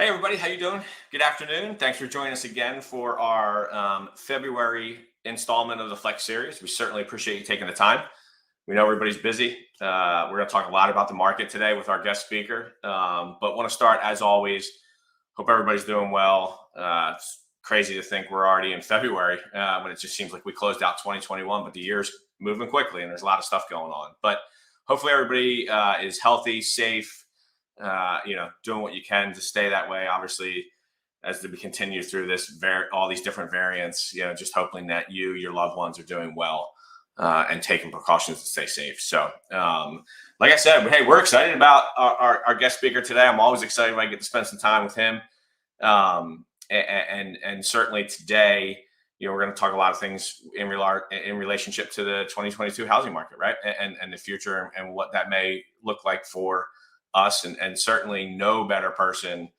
Hey everybody, how you doing? Good afternoon. Thanks for joining us again for our February installment of the Flex series. We certainly appreciate you taking the time. We know everybody's busy. We're going to talk a lot about the market today with our guest speaker, but want to start as always. Hope everybody's doing well. It's crazy to think we're already in February when it just seems like we closed out 2021, but the year's moving quickly and there's a lot of stuff going on. But hopefully everybody is healthy, safe, doing what you can to stay that way. Obviously, as we continue through this, all these different variants, just hoping that your loved ones are doing well and taking precautions to stay safe. So, like I said, hey, we're excited about our guest speaker today. I'm always excited when I get to spend some time with him. And certainly today, we're going to talk a lot of things in relationship to the 2022 housing market, right? And the future and what that may look like for us, and certainly no better person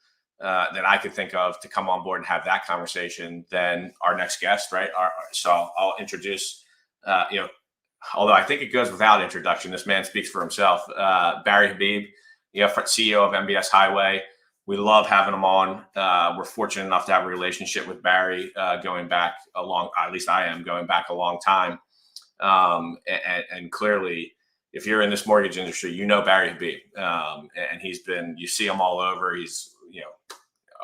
that I could think of to come on board and have that conversation than our next guest, right? So I'll introduce, although I think it goes without introduction, this man speaks for himself. Barry Habib, CEO of MBS Highway. We love having him on. We're fortunate enough to have a relationship with Barry going back at least I am going back a long time. And clearly, if you're in this mortgage industry, Barry Habib, and you see him all over. He's,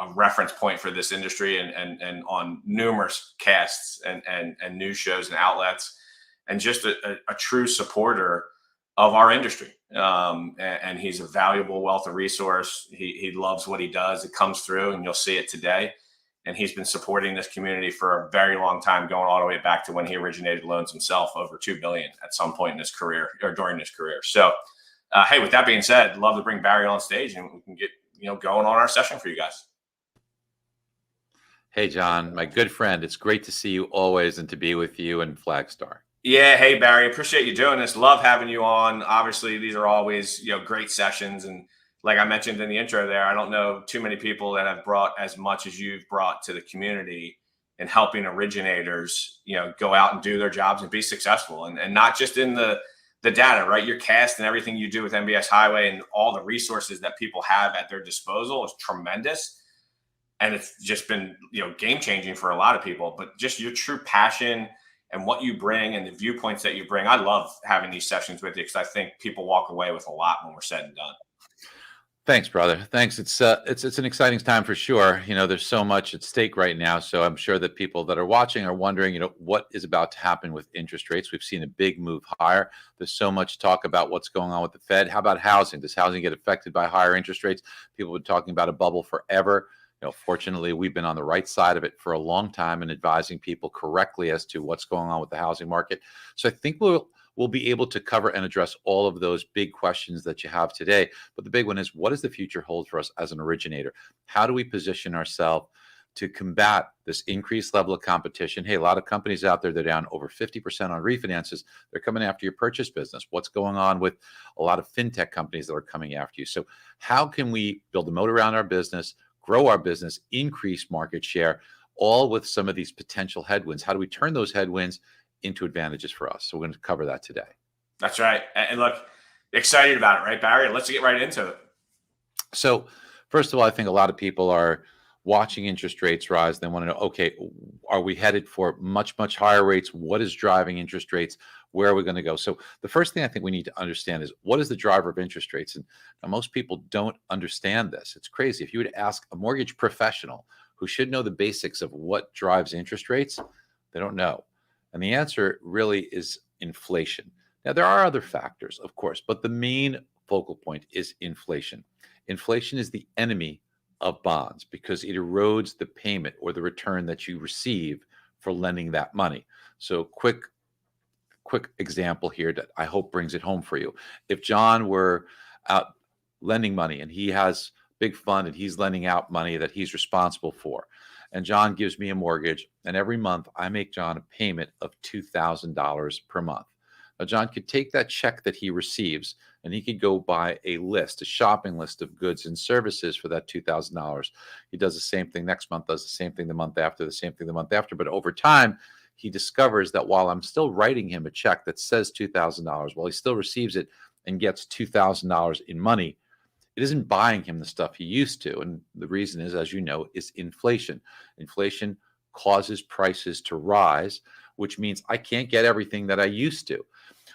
a reference point for this industry and on numerous casts and news shows and outlets, and just a true supporter of our industry. And he's a valuable wealth of resource. He loves what he does. It comes through, and you'll see it today. And he's been supporting this community for a very long time, going all the way back to when he originated loans himself, over $2 billion at some point in his career or during his career. So, hey, with that being said, love to bring Barry on stage and we can get going on our session for you guys. Hey, John, my good friend. It's great to see you always and to be with you and Flagstar. Yeah, hey Barry, appreciate you doing this. Love having you on. Obviously, these are always great sessions, and like I mentioned in the intro there, I don't know too many people that have brought as much as you've brought to the community in helping originators, go out and do their jobs and be successful. And not just in the data, right? Your cast and everything you do with MBS Highway and all the resources that people have at their disposal is tremendous. And it's just been, game changing for a lot of people. But just your true passion and what you bring and the viewpoints that you bring. I love having these sessions with you because I think people walk away with a lot when we're said and done. Thanks, brother. Thanks. It's an exciting time for sure. There's so much at stake right now. So I'm sure that people that are watching are wondering, what is about to happen with interest rates. We've seen a big move higher. There's so much talk about what's going on with the Fed. How about housing? Does housing get affected by higher interest rates? People have been talking about a bubble forever. Fortunately, we've been on the right side of it for a long time and advising people correctly as to what's going on with the housing market. So I think we'll be able to cover and address all of those big questions that you have today. But the big one is, what does the future hold for us as an originator? How do we position ourselves to combat this increased level of competition? Hey, a lot of companies out there, they're down over 50% on refinances. They're coming after your purchase business. What's going on with a lot of fintech companies that are coming after you? So how can we build a moat around our business, grow our business, increase market share, all with some of these potential headwinds? How do we turn those headwinds into advantages for us? So we're going to cover that today. That's right. And look, excited about it, right, Barry? Let's get right into it. So first of all, I think a lot of people are watching interest rates rise. They want to know, okay, are we headed for much, much higher rates? What is driving interest rates? Where are we going to go? So the first thing I think we need to understand is, what is the driver of interest rates? And most people don't understand this. It's crazy. If you would ask a mortgage professional who should know the basics of what drives interest rates, they don't know. And the answer really is inflation. Now, there are other factors, of course, but the main focal point is inflation. Inflation is the enemy of bonds because it erodes the payment or the return that you receive for lending that money. So quick example here that I hope brings it home for you. If John were out lending money and he has big fund and he's lending out money that he's responsible for, and John gives me a mortgage, and every month I make John a payment of $2,000 per month. Now, John could take that check that he receives and he could go buy a shopping list of goods and services for that $2,000. He does the same thing next month, does the same thing the month after, the same thing the month after. But over time, he discovers that while I'm still writing him a check that says $2,000, while he still receives it and gets $2,000 in money, it isn't buying him the stuff he used to. And the reason is, as you know, is inflation. Inflation causes prices to rise, which means I can't get everything that I used to.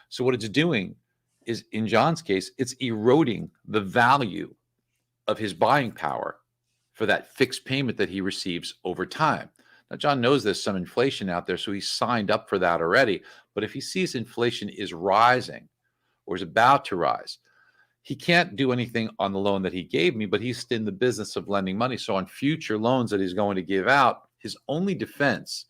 So what it's doing is, in John's case, it's eroding the value of his buying power for that fixed payment that he receives over time. Now, John knows there's some inflation out there, so he's signed up for that already. But if he sees inflation is rising or is about to rise, he can't do anything on the loan that he gave me, but he's in the business of lending money. So on future loans that he's going to give out, his only defense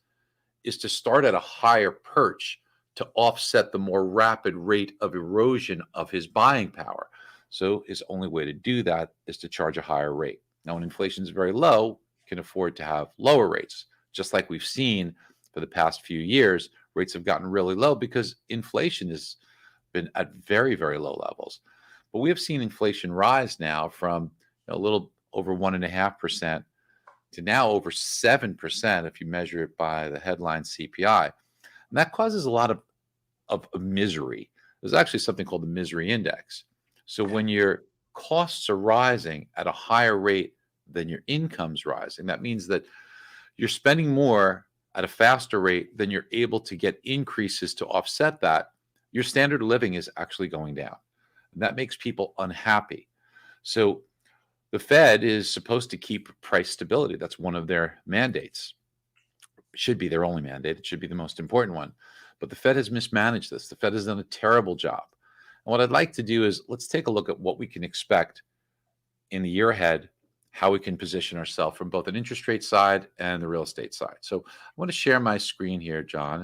is to start at a higher perch to offset the more rapid rate of erosion of his buying power. So his only way to do that is to charge a higher rate. Now, when inflation is very low, you can afford to have lower rates. Just like we've seen for the past few years, rates have gotten really low because inflation has been at very, very low levels. But we have seen inflation rise now from a little over 1.5% to now over 7% if you measure it by the headline CPI. And that causes a lot of misery. There's actually something called the misery index. So when your costs are rising at a higher rate than your income's rising, that means that you're spending more at a faster rate than you're able to get increases to offset that. Your standard of living is actually going down. And that makes people unhappy. So the Fed is supposed to keep price stability. That's one of their mandates. It should be their only mandate. It should be the most important one. But the Fed has mismanaged this. The Fed has done a terrible job. And what I'd like to do is let's take a look at what we can expect in the year ahead, how we can position ourselves from both an interest rate side and the real estate side. So I want to share my screen here, John.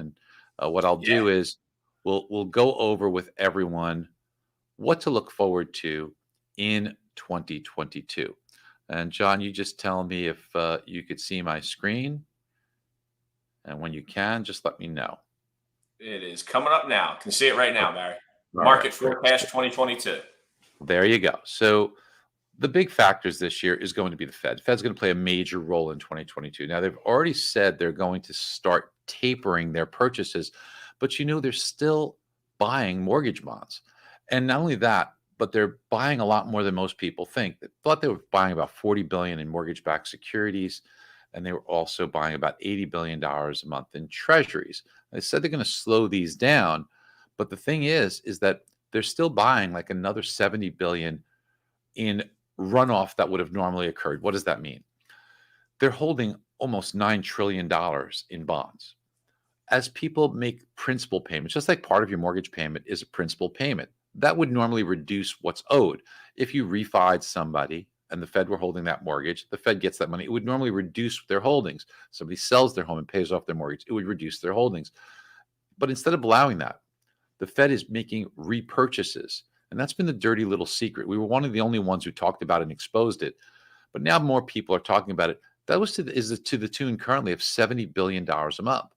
And what I'll do is we'll go over with everyone what to look forward to in 2022. And John, you just tell me if you could see my screen. And when you can, just let me know. It is coming up now. Can see it right now, Barry. All Market right. forecast 2022. There you go. So the big factors this year is going to be the Fed. The Fed's going to play a major role in 2022. Now, they've already said they're going to start tapering their purchases, but they're still buying mortgage bonds. And not only that, but they're buying a lot more than most people think. They thought they were buying about $40 billion in mortgage-backed securities, and they were also buying about $80 billion a month in treasuries. They said they're going to slow these down, but the thing is that they're still buying like another $70 billion in runoff that would have normally occurred. What does that mean? They're holding almost $9 trillion in bonds. As people make principal payments, just like part of your mortgage payment is a principal payment, that would normally reduce what's owed. If you refied somebody and the Fed were holding that mortgage, the Fed gets that money, it would normally reduce their holdings. Somebody sells their home and pays off their mortgage, it would reduce their holdings. But instead of allowing that, the Fed is making repurchases. And that's been the dirty little secret. We were one of the only ones who talked about it and exposed it. But now more people are talking about it. That was to the tune currently of $70 billion a month.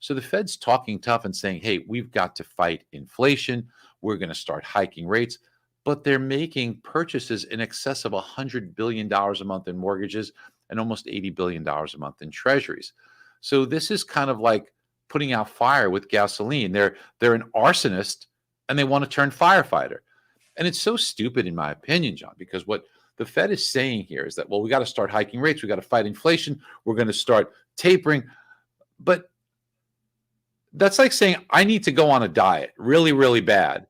So the Fed's talking tough and saying, hey, we've got to fight inflation. We're going to start hiking rates. But they're making purchases in excess of $100 billion a month in mortgages and almost $80 billion a month in treasuries. So this is kind of like putting out fire with gasoline. They're an arsonist and they want to turn firefighter. And it's so stupid, in my opinion, John, because what the Fed is saying here is that, well, we got to start hiking rates. We got to fight inflation. We're going to start tapering. But that's like saying I need to go on a diet really, really bad.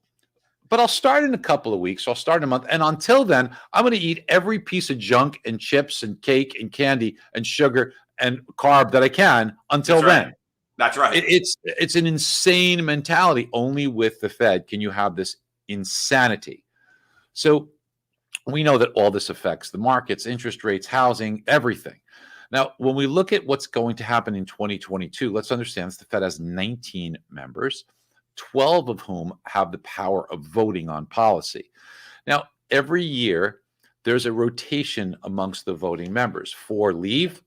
But I'll start in a couple of weeks. I'll start in a month. And until then, I'm going to eat every piece of junk and chips and cake and candy and sugar and carb that I can until then. That's right. It's an insane mentality. Only with the Fed can you have this insanity. So we know that all this affects the markets, interest rates, housing, everything. Now, when we look at what's going to happen in 2022, let's understand the Fed has 19 members, 12 of whom have the power of voting on policy. Now, every year, there's a rotation amongst the voting members. 4 leave,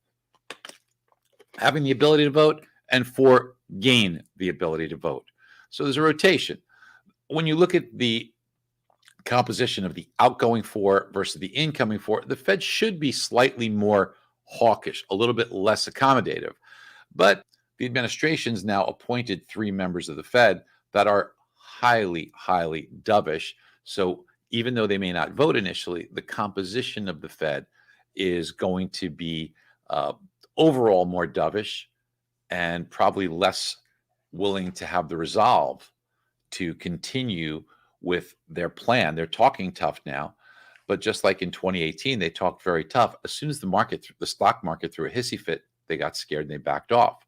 having the ability to vote, and 4 gain the ability to vote. So there's a rotation. When you look at the composition of the outgoing 4 versus the incoming 4, the Fed should be slightly more hawkish, a little bit less accommodative. But the administration's now appointed 3 members of the Fed that are highly, highly dovish. So even though they may not vote initially, the composition of the Fed is going to be uh, overall more dovish and probably less willing to have the resolve to continue with their plan. They're talking tough now, but just like in 2018, they talked very tough. As soon as the stock market threw a hissy fit, they got scared and they backed off.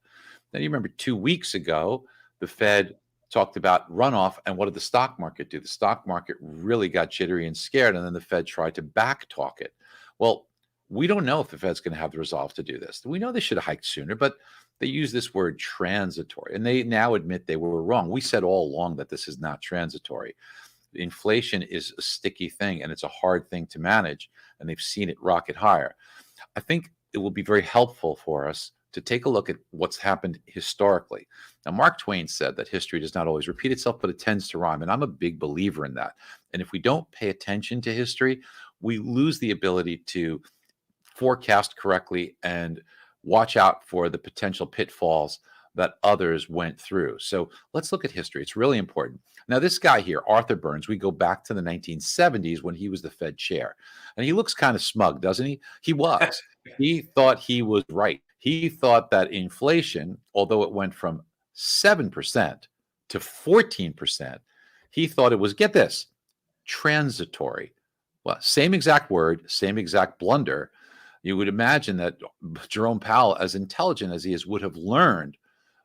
Now, you remember 2 weeks ago, the Fed talked about runoff, and what did the stock market do? The stock market really got jittery and scared, and then the Fed tried to back talk it. Well, we don't know if the Fed's going to have the resolve to do this. We know they should have hiked sooner, but they use this word transitory, and they now admit they were wrong. We said all along that this is not transitory. Inflation is a sticky thing, and it's a hard thing to manage, and they've seen it rocket higher. I think it will be very helpful for us to take a look at what's happened historically. Now, Mark Twain said that history does not always repeat itself, but it tends to rhyme. And I'm a big believer in that. And if we don't pay attention to history, we lose the ability to forecast correctly and watch out for the potential pitfalls that others went through. So let's look at history. It's really important. Now, this guy here, Arthur Burns, we go back to the 1970s when he was the Fed chair. And he looks kind of smug, doesn't he? He was. He thought he was right. He thought that inflation, although it went from 7% to 14%, he thought it was, get this, transitory. Well, same exact word, same exact blunder. You would imagine that Jerome Powell, as intelligent as he is, would have learned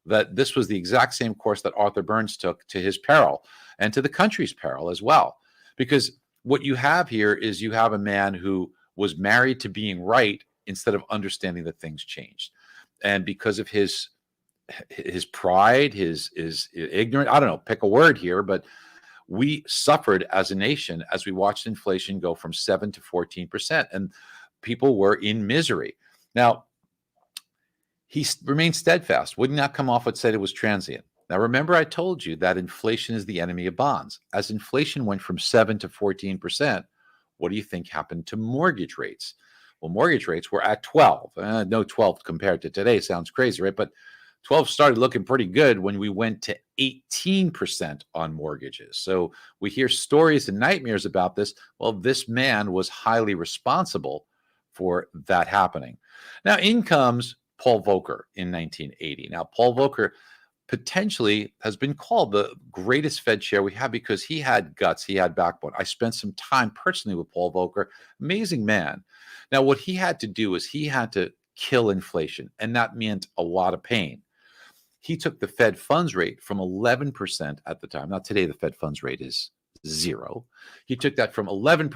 that this was the exact same course that Arthur Burns took, to his peril and to the country's peril as well. Because what you have here is you have a man who was married to being right instead of understanding that things changed. And because of his pride, his ignorance, I don't know, pick a word here, but we suffered as a nation as we watched inflation go from 7 to 14%, and people were in misery. Now, he remained steadfast, would not come off what said it was transient. Now, remember, I told you that inflation is the enemy of bonds. As inflation went from 7 to 14%, what do you think happened to mortgage rates? Well, mortgage rates were at 12. No 12 compared to today sounds crazy, right? But 12 started looking pretty good when we went to 18% on mortgages. So we hear stories and nightmares about this. Well, this man was highly responsible for that happening. Now, in comes Paul Volcker in 1980. Now, Paul Volcker potentially has been called the greatest Fed chair we have because he had guts, he had backbone. I spent some time personally with Paul Volcker, amazing man. Now, what he had to do is he had to kill inflation, and that meant a lot of pain. He took the Fed funds rate from 11% at the time. Now, today, the Fed funds rate is 0. He took that from 11%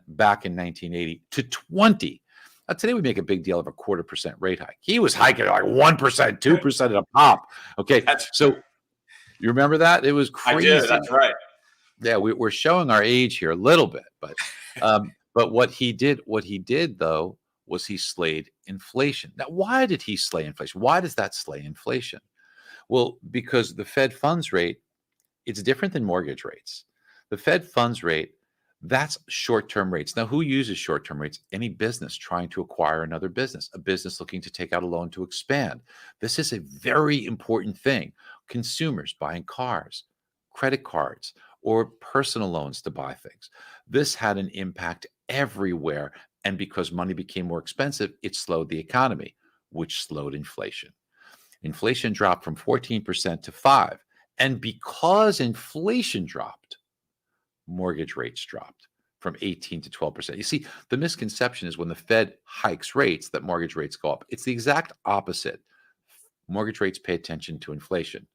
back in 1980 to 20. Now, today, we make a big deal of a 0.25% rate hike. He was hiking like 1%, 2% at a pop. Okay, so you remember that? It was crazy. I did, that's right. Yeah, we're showing our age here a little bit, but what he did though, was he slayed inflation. Now, why did he slay inflation? Why does that slay inflation? Well, because the Fed funds rate, it's different than mortgage rates. The Fed funds rate, that's short-term rates. Now, who uses short-term rates? Any business trying to acquire another business, a business looking to take out a loan to expand. This is a very important thing. Consumers buying cars, credit cards, or personal loans to buy things. This had an impact everywhere. And because money became more expensive, it slowed the economy, which slowed inflation. Inflation dropped from 14% to 5%. And because inflation dropped, mortgage rates dropped from 18 to 12%. You see, the misconception is when the Fed hikes rates that mortgage rates go up. It's the exact opposite. Mortgage rates pay attention to inflation.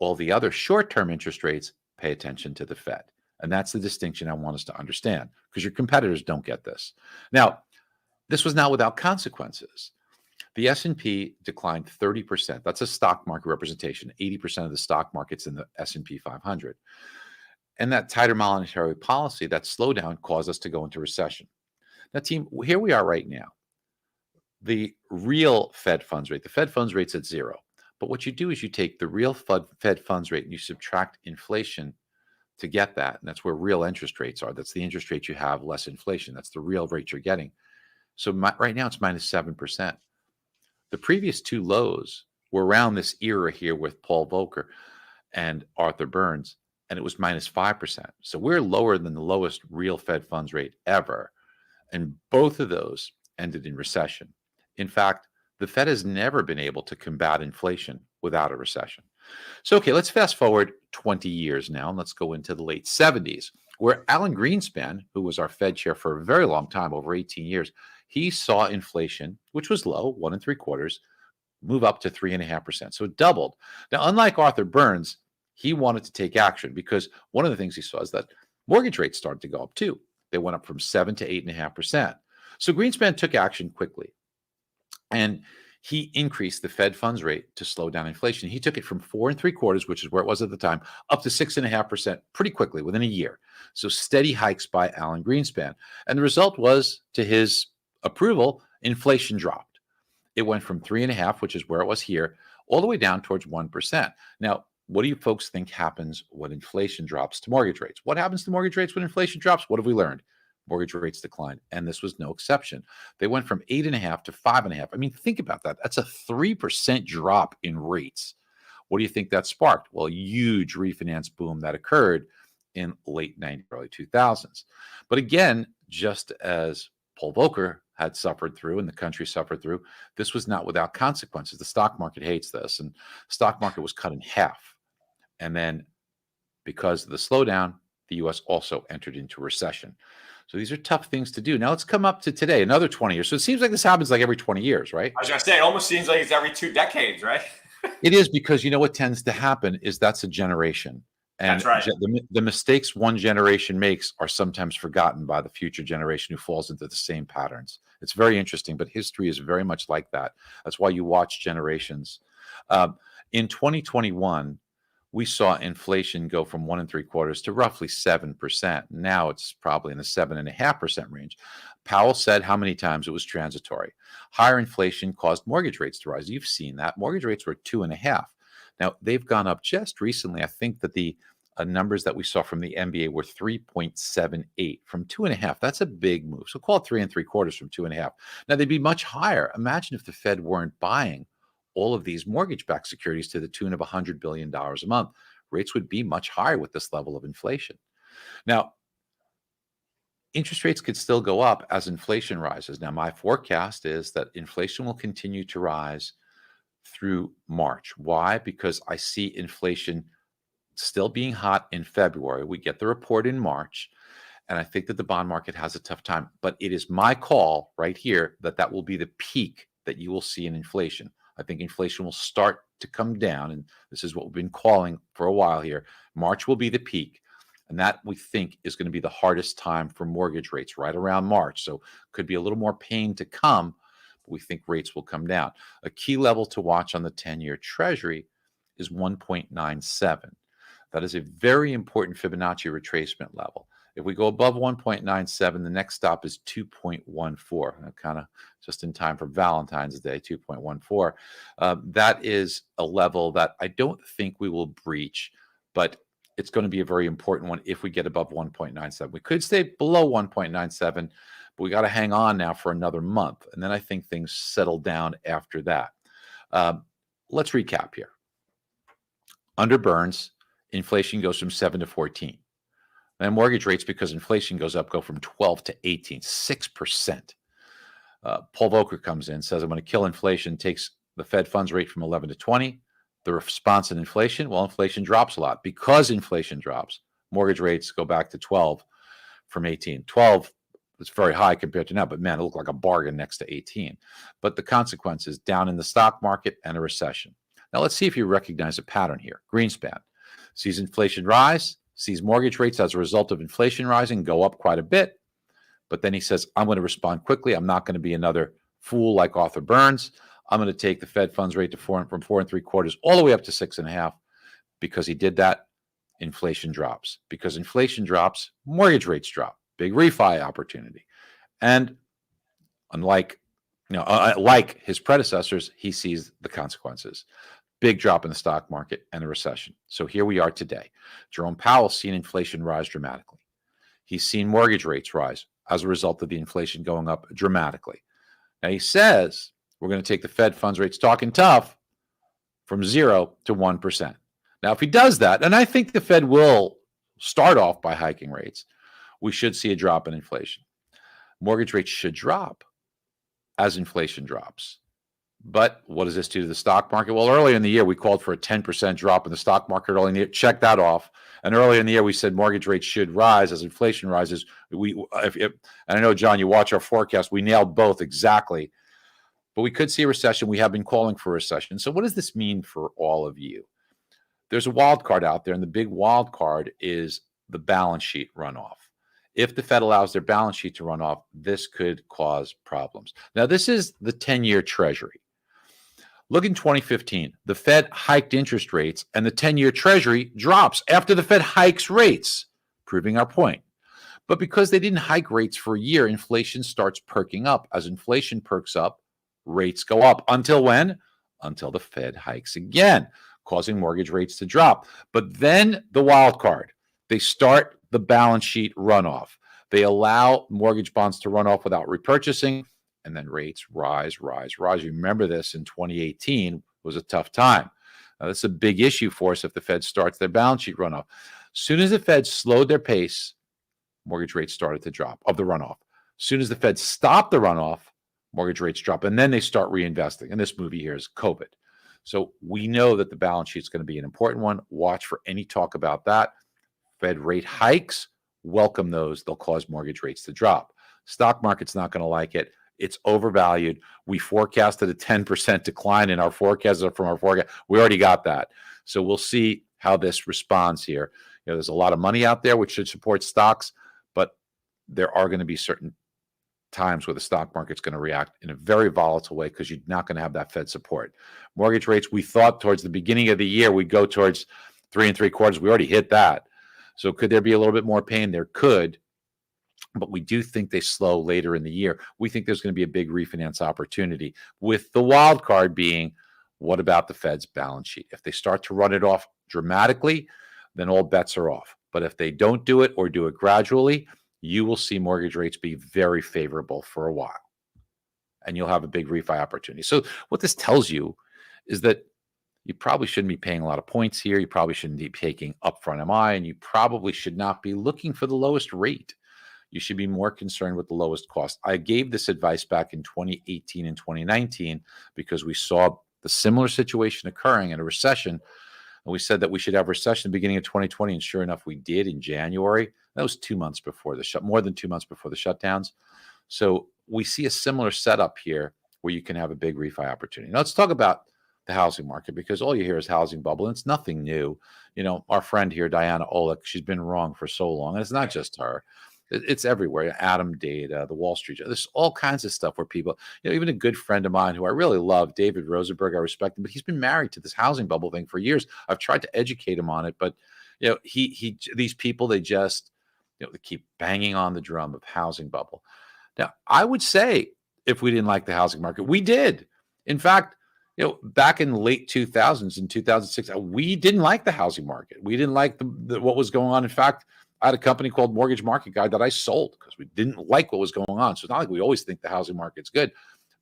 All the other short-term interest rates pay attention to the Fed. And that's the distinction I want us to understand, because your competitors don't get this. Now, this was not without consequences. The S&P declined 30%. That's a stock market representation. 80% of the stock market's in the S&P 500. And that tighter monetary policy, that slowdown, caused us to go into recession. Now, team, here we are right now. The real Fed funds rate, the Fed funds rate's at 0. But what you do is you take the real Fed funds rate and you subtract inflation to get that. And that's where real interest rates are. That's the interest rate you have less inflation. That's the real rate you're getting. So right now it's minus 7%. The previous two lows were around this era here with Paul Volcker and Arthur Burns. and it was minus 5%. So we're lower than the lowest real Fed funds rate ever. And both of those ended in recession. In fact, the Fed has never been able to combat inflation without a recession. So, okay, let's fast forward 20 years now, and let's go into the late 70s, where Alan Greenspan, who was our Fed chair for a very long time, over 18 years, he saw inflation, which was low, 1.75, move up to 3.5%. So it doubled. Now, unlike Arthur Burns, he wanted to take action because one of the things he saw is that mortgage rates started to go up too. They went up from 7 to 8.5%. So Greenspan took action quickly, and he increased the Fed funds rate to slow down inflation. He took it from 4.75, which is where it was at the time, up to 6.5% pretty quickly within a year. So steady hikes by Alan Greenspan. And the result was, to his approval, inflation dropped. It went from 3.5, which is where it was here, all the way down towards 1%. Now, what do you folks think happens when inflation drops to mortgage rates? What happens to mortgage rates when inflation drops? What have we learned? Mortgage rates decline, and this was no exception. They went from 8.5 to 5.5. I mean, think about that. That's a 3% drop in rates. What do you think that sparked? Well, a huge refinance boom that occurred in late 90s, early 2000s. But again, just as Paul Volcker had suffered through and the country suffered through, this was not without consequences. The stock market hates this, and the stock market was cut in half. And then because of the slowdown, the U.S. also entered into recession. So these are tough things to do. Now let's come up to today, another 20 years. So it seems like this happens like every 20 years, right? I was going to say, it almost seems like it's every 2 decades, right? It is, because you know what tends to happen is that's a generation. And That's right. The mistakes one generation makes are sometimes forgotten by the future generation who falls into the same patterns. It's very interesting, but history is very much like that. That's why you watch generations. In 2021, we saw inflation go from 1.75 to roughly 7%. Now it's probably in the 7.5% range. Powell said how many times it was transitory. Higher inflation caused mortgage rates to rise. You've seen that. Mortgage rates were 2.5. Now they've gone up just recently. I think that the numbers that we saw from the MBA were 3.78 from 2.5. That's a big move. So call it 3.75 from 2.5. Now they'd be much higher. Imagine if the Fed weren't buying all of these mortgage-backed securities to the tune of $100 billion a month. Rates would be much higher with this level of inflation. Now, interest rates could still go up as inflation rises. Now, my forecast is that inflation will continue to rise through March. Why? Because I see inflation still being hot in February. We get the report in March, and I think that the bond market has a tough time. But it is my call right here that that will be the peak that you will see in inflation. I think inflation will start to come down, and this is what we've been calling for a while here. March will be the peak, and that we think is going to be the hardest time for mortgage rates, right around March. So could be a little more pain to come, but we think rates will come down. A key level to watch on the 10-year Treasury is 1.97. That is a very important Fibonacci retracement level. If we go above 1.97, the next stop is 2.14. Kind of just in time for Valentine's Day, 2.14. That is a level that I don't think we will breach, but it's going to be a very important one if we get above 1.97. We could stay below 1.97, but we got to hang on now for another month. And then I think things settle down after that. Let's recap here. Under Burns, inflation goes from 7 to 14. And mortgage rates, because inflation goes up, go from 12 to 18, 6%. Paul Volcker comes in, says, I'm going to kill inflation, takes the Fed funds rate from 11 to 20. The response in inflation, well, inflation drops a lot. Because inflation drops, mortgage rates go back to 12 from 18. 12 is very high compared to now, but man, it looked like a bargain next to 18. But the consequences, down in the stock market and a recession. Now, let's see if you recognize a pattern here. Greenspan sees inflation rise, sees mortgage rates as a result of inflation rising go up quite a bit. But then he says, I'm going to respond quickly. I'm not going to be another fool like Arthur Burns. I'm going to take the Fed funds rate to from 4.75 all the way up to 6.5. Because he did that, inflation drops. Because inflation drops, mortgage rates drop. Big refi opportunity. And unlike, like his predecessors, he sees the consequences. Big drop in the stock market and a recession. So here we are today. Jerome Powell's seen inflation rise dramatically. He's seen mortgage rates rise as a result of the inflation going up dramatically. Now he says we're going to take the Fed funds rates, talking tough, from 0 to 1%. Now, if he does that, and I think the Fed will start off by hiking rates, we should see a drop in inflation. Mortgage rates should drop as inflation drops. But what does this do to the stock market? Well, earlier in the year, we called for a 10% drop in the stock market early in the year. Check that off. And earlier in the year, we said mortgage rates should rise as inflation rises. And I know, John, you watch our forecast. We nailed both exactly. But we could see a recession. We have been calling for a recession. So what does this mean for all of you? There's a wild card out there, and the big wild card is the balance sheet runoff. If the Fed allows their balance sheet to run off, this could cause problems. Now, this is the 10-year Treasury. Look in 2015, the Fed hiked interest rates and the 10-year Treasury drops after the Fed hikes rates, proving our point. But because they didn't hike rates for a year, inflation starts perking up. As inflation perks up, rates go up. Until when? Until the Fed hikes again, causing mortgage rates to drop. But then the wild card, they start the balance sheet runoff. They allow mortgage bonds to run off without repurchasing, and then rates rise. You remember this in 2018 was a tough time. Now, this is a big issue for us if the Fed starts their balance sheet runoff. As soon as the Fed slowed their pace, mortgage rates started to drop of the runoff. As soon as the Fed stopped the runoff, mortgage rates drop, and then they start reinvesting. And this movie here is COVID. So we know that the balance sheet is going to be an important one. Watch for any talk about that. Fed rate hikes, welcome those. They'll cause mortgage rates to drop. Stock market's not going to like it. It's overvalued. We forecasted a 10% decline in our forecasts from our forecast. We already got that. So we'll see how this responds here. There's a lot of money out there which should support stocks, but there are going to be certain times where the stock market's going to react in a very volatile way because you're not going to have that Fed support. Mortgage rates, we thought towards the beginning of the year we'd go towards 3 3/4. We already hit that. So could there be a little bit more pain? There could. But we do think they slow later in the year. We think there's going to be a big refinance opportunity, with the wild card being, what about the Fed's balance sheet? If they start to run it off dramatically, then all bets are off. But if they don't do it or do it gradually, you will see mortgage rates be very favorable for a while. And you'll have a big refi opportunity. So what this tells you is that you probably shouldn't be paying a lot of points here. You probably shouldn't be taking upfront MI, and you probably should not be looking for the lowest rate. You should be more concerned with the lowest cost. I gave this advice back in 2018 and 2019 because we saw the similar situation occurring in a recession. And we said that we should have a recession beginning of 2020. And sure enough, we did in January. That was 2 months before more than 2 months before the shutdowns. So we see a similar setup here where you can have a big refi opportunity. Now let's talk about the housing market, because all you hear is housing bubble. And it's nothing new. Our friend here, Diana Olick, she's been wrong for so long. And it's not just her. It's everywhere. Adam Data, the Wall Street Journal. There's all kinds of stuff where people, even a good friend of mine who I really love, David Rosenberg, I respect him, but he's been married to this housing bubble thing for years. I've tried to educate him on it, but these people, they just, they keep banging on the drum of housing bubble. Now, I would say if we didn't like the housing market, we did. In fact, back in late 2000s, in 2006, we didn't like the housing market. We didn't like what was going on. In fact, I had a company called Mortgage Market Guide that I sold because we didn't like what was going on. So it's not like we always think the housing market's good,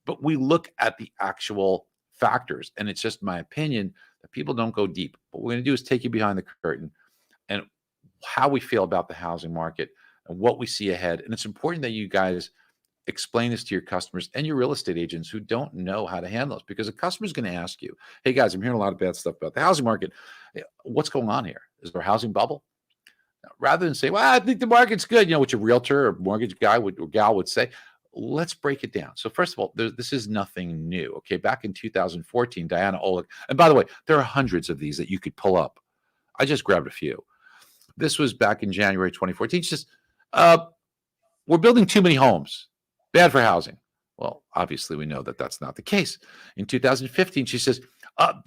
but we look at the actual factors. And it's just my opinion that people don't go deep. What we're going to do is take you behind the curtain and how we feel about the housing market and what we see ahead. And it's important that you guys explain this to your customers and your real estate agents who don't know how to handle this, because a customer is going to ask you, hey guys, I'm hearing a lot of bad stuff about the housing market. What's going on here? Is there a housing bubble? Rather than say, well, I think the market's good, what your realtor or mortgage guy or gal would say, let's break it down. So first of all, this is nothing new. Okay, back in 2014, Diana Olick, and by the way, there are hundreds of these that you could pull up. I just grabbed a few. This was back in January 2014. She says, we're building too many homes. Bad for housing. Well, obviously, we know that that's not the case. In 2015, she says,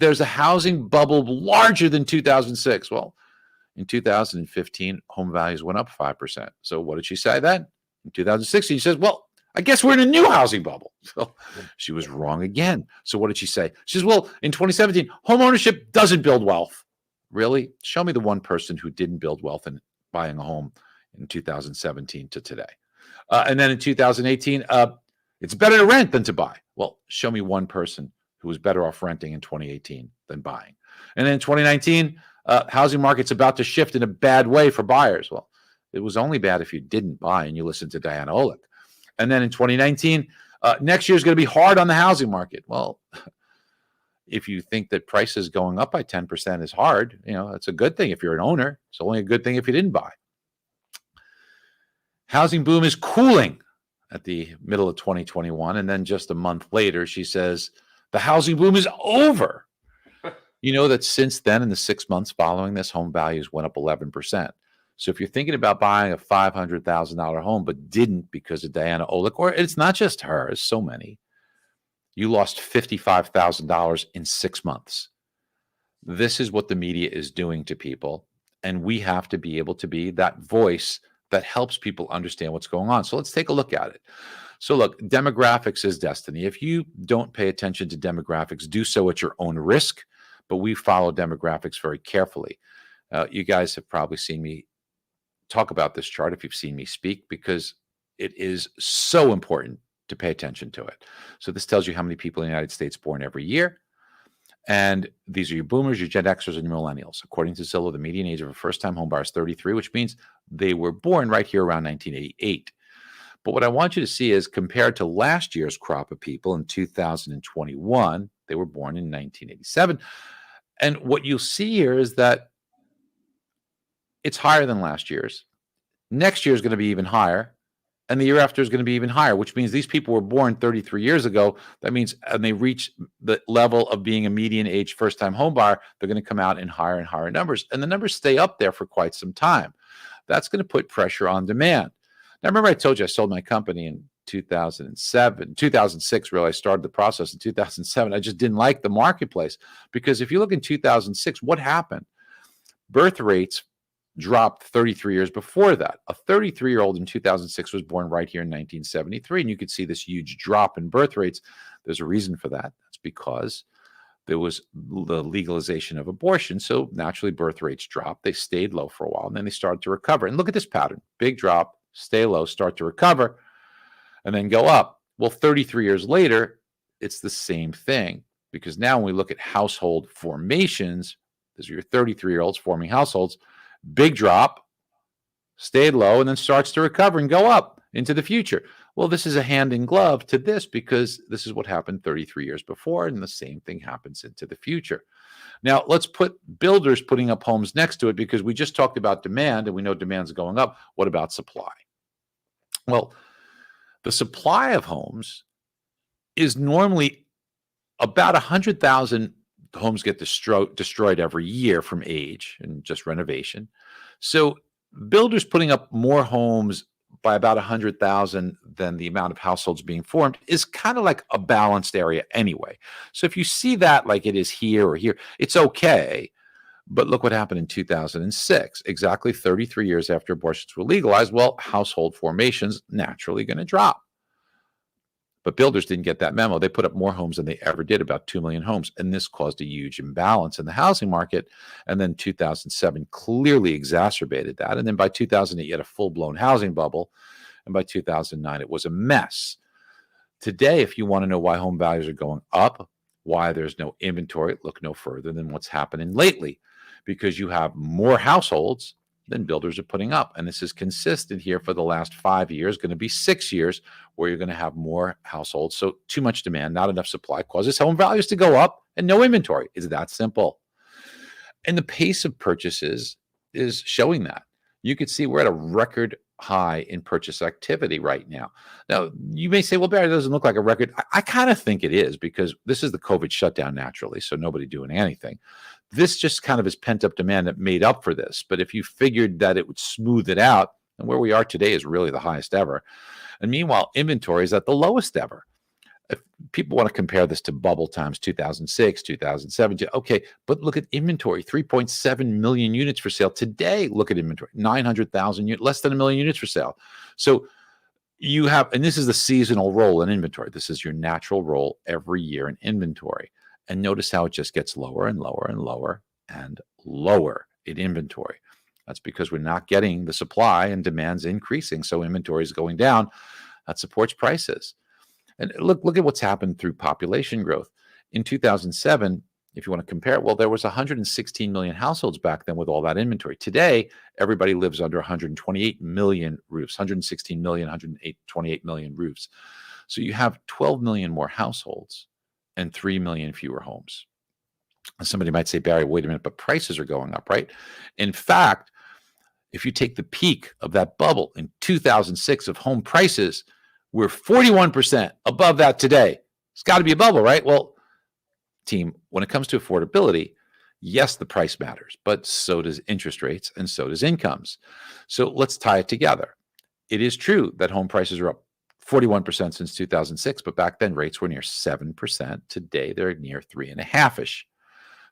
there's a housing bubble larger than 2006. Well, in 2015, home values went up 5%. So what did she say then? In 2016, she says, well, I guess we're in a new housing bubble. So she was wrong again. So what did she say? She says, well, in 2017, home ownership doesn't build wealth. Really? Show me the one person who didn't build wealth in buying a home in 2017 to today. And then in 2018, it's better to rent than to buy. Well, show me one person who was better off renting in 2018 than buying. And then in 2019, Housing market's about to shift in a bad way for buyers. Well, it was only bad if you didn't buy and you listened to Diana Olick. And then in 2019, next year is going to be hard on the housing market. Well, if you think that prices going up by 10% is hard, it's a good thing if you're an owner. It's only a good thing if you didn't buy. Housing boom is cooling at the middle of 2021. And then just a month later, she says, the housing boom is over. You know that since then, in the 6 months following this, home values went up 11%. So if you're thinking about buying a $500,000 home, but didn't because of Diana Olick, or it's not just her, it's so many, you lost $55,000 in 6 months. This is what the media is doing to people. And we have to be able to be that voice that helps people understand what's going on. So let's take a look at it. So look, demographics is destiny. If you don't pay attention to demographics, do so at your own risk. But we follow demographics very carefully. You guys have probably seen me talk about this chart if you've seen me speak, because it is so important to pay attention to it. So this tells you how many people in the United States born every year. And these are your boomers, your Gen Xers, and your millennials. According to Zillow, the median age of a first-time home buyer is 33, which means they were born right here around 1988. But what I want you to see is compared to last year's crop of people in 2021, they were born in 1987. And what you'll see here is that it's higher than last year's. Next year is going to be even higher. And the year after is going to be even higher, which means these people were born 33 years ago. That means when they reach the level of being a median age first-time home buyer, they're going to come out in higher and higher numbers. And the numbers stay up there for quite some time. That's going to put pressure on demand. Now, remember I told you I sold my company in 2006, really. I started the process in 2007. I just didn't like the marketplace because if you look in 2006, what happened? Birth rates dropped 33 years before that. A 33-year-old in 2006 was born right here in 1973, and you could see this huge drop in birth rates. There's a reason for that. That's because there was the legalization of abortion, so naturally birth rates dropped. They stayed low for a while, and then they started to recover. And look at this pattern. Big drop, stay low, start to recover, and then go up. Well, 33 years later, it's the same thing, because now when we look at household formations, these are your 33-year-olds forming households, big drop, stayed low, and then starts to recover and go up into the future. Well, this is a hand in glove to this because this is what happened 33 years before, and the same thing happens into the future. Now, let's put builders putting up homes next to it because we just talked about demand, and we know demand's going up. What about supply? Well, the supply of homes is normally about 100,000 homes get destroyed every year from age and just renovation. So builders putting up more homes by about 100,000 than the amount of households being formed is kind of like a balanced area anyway. So if you see that like it is here or here, it's okay. But look what happened in 2006, exactly 33 years after abortions were legalized. Well, household formations naturally going to drop. But builders didn't get that memo. They put up more homes than they ever did, about 2 million homes. And this caused a huge imbalance in the housing market. And then 2007 clearly exacerbated that. And then by 2008, you had a full-blown housing bubble. And by 2009, it was a mess. Today, if you want to know why home values are going up, why there's no inventory, look no further than what's happening lately. Because you have more households than builders are putting up. And this is consistent here for the last 5 years, going to be 6 years where you're going to have more households. So too much demand, not enough supply causes home values to go up and no inventory. It's that simple. And the pace of purchases is showing that. You could see we're at a record high in purchase activity right now. Now, you may say, well, Barry, it doesn't look like a record. I kind of think it is because this is the COVID shutdown naturally, so nobody doing anything. This just kind of is pent-up demand that made up for this. But if you figured that it would smooth it out, and where we are today is really the highest ever. And meanwhile, inventory is at the lowest ever. If people want to compare this to bubble times 2006, 2007, okay, but look at inventory, 3.7 million units for sale. Today, look at inventory, 900,000 units, less than 1 million units for sale. So you have, and this is the seasonal roll in inventory. This is your natural roll every year in inventory. And notice how it just gets lower and lower and lower and lower in inventory. That's because we're not getting the supply and demand's increasing. So inventory is going down. That supports prices. And look at what's happened through population growth. In 2007, if you want to compare, well, there was 116 million households back then with all that inventory. Today, everybody lives under 128 million roofs, 116 million, 128 million roofs. So you have 12 million more households and 3 million fewer homes. Somebody might say, Barry, wait a minute, but prices are going up, right? In fact, if you take the peak of that bubble in 2006 of home prices, we're 41% above that today. It's got to be a bubble, right? Well, team, when it comes to affordability, yes, the price matters, but so does interest rates and so does incomes. So let's tie it together. It is true that home prices are up 41% since 2006, but back then rates were near 7%. Today, they're near 3.5-ish.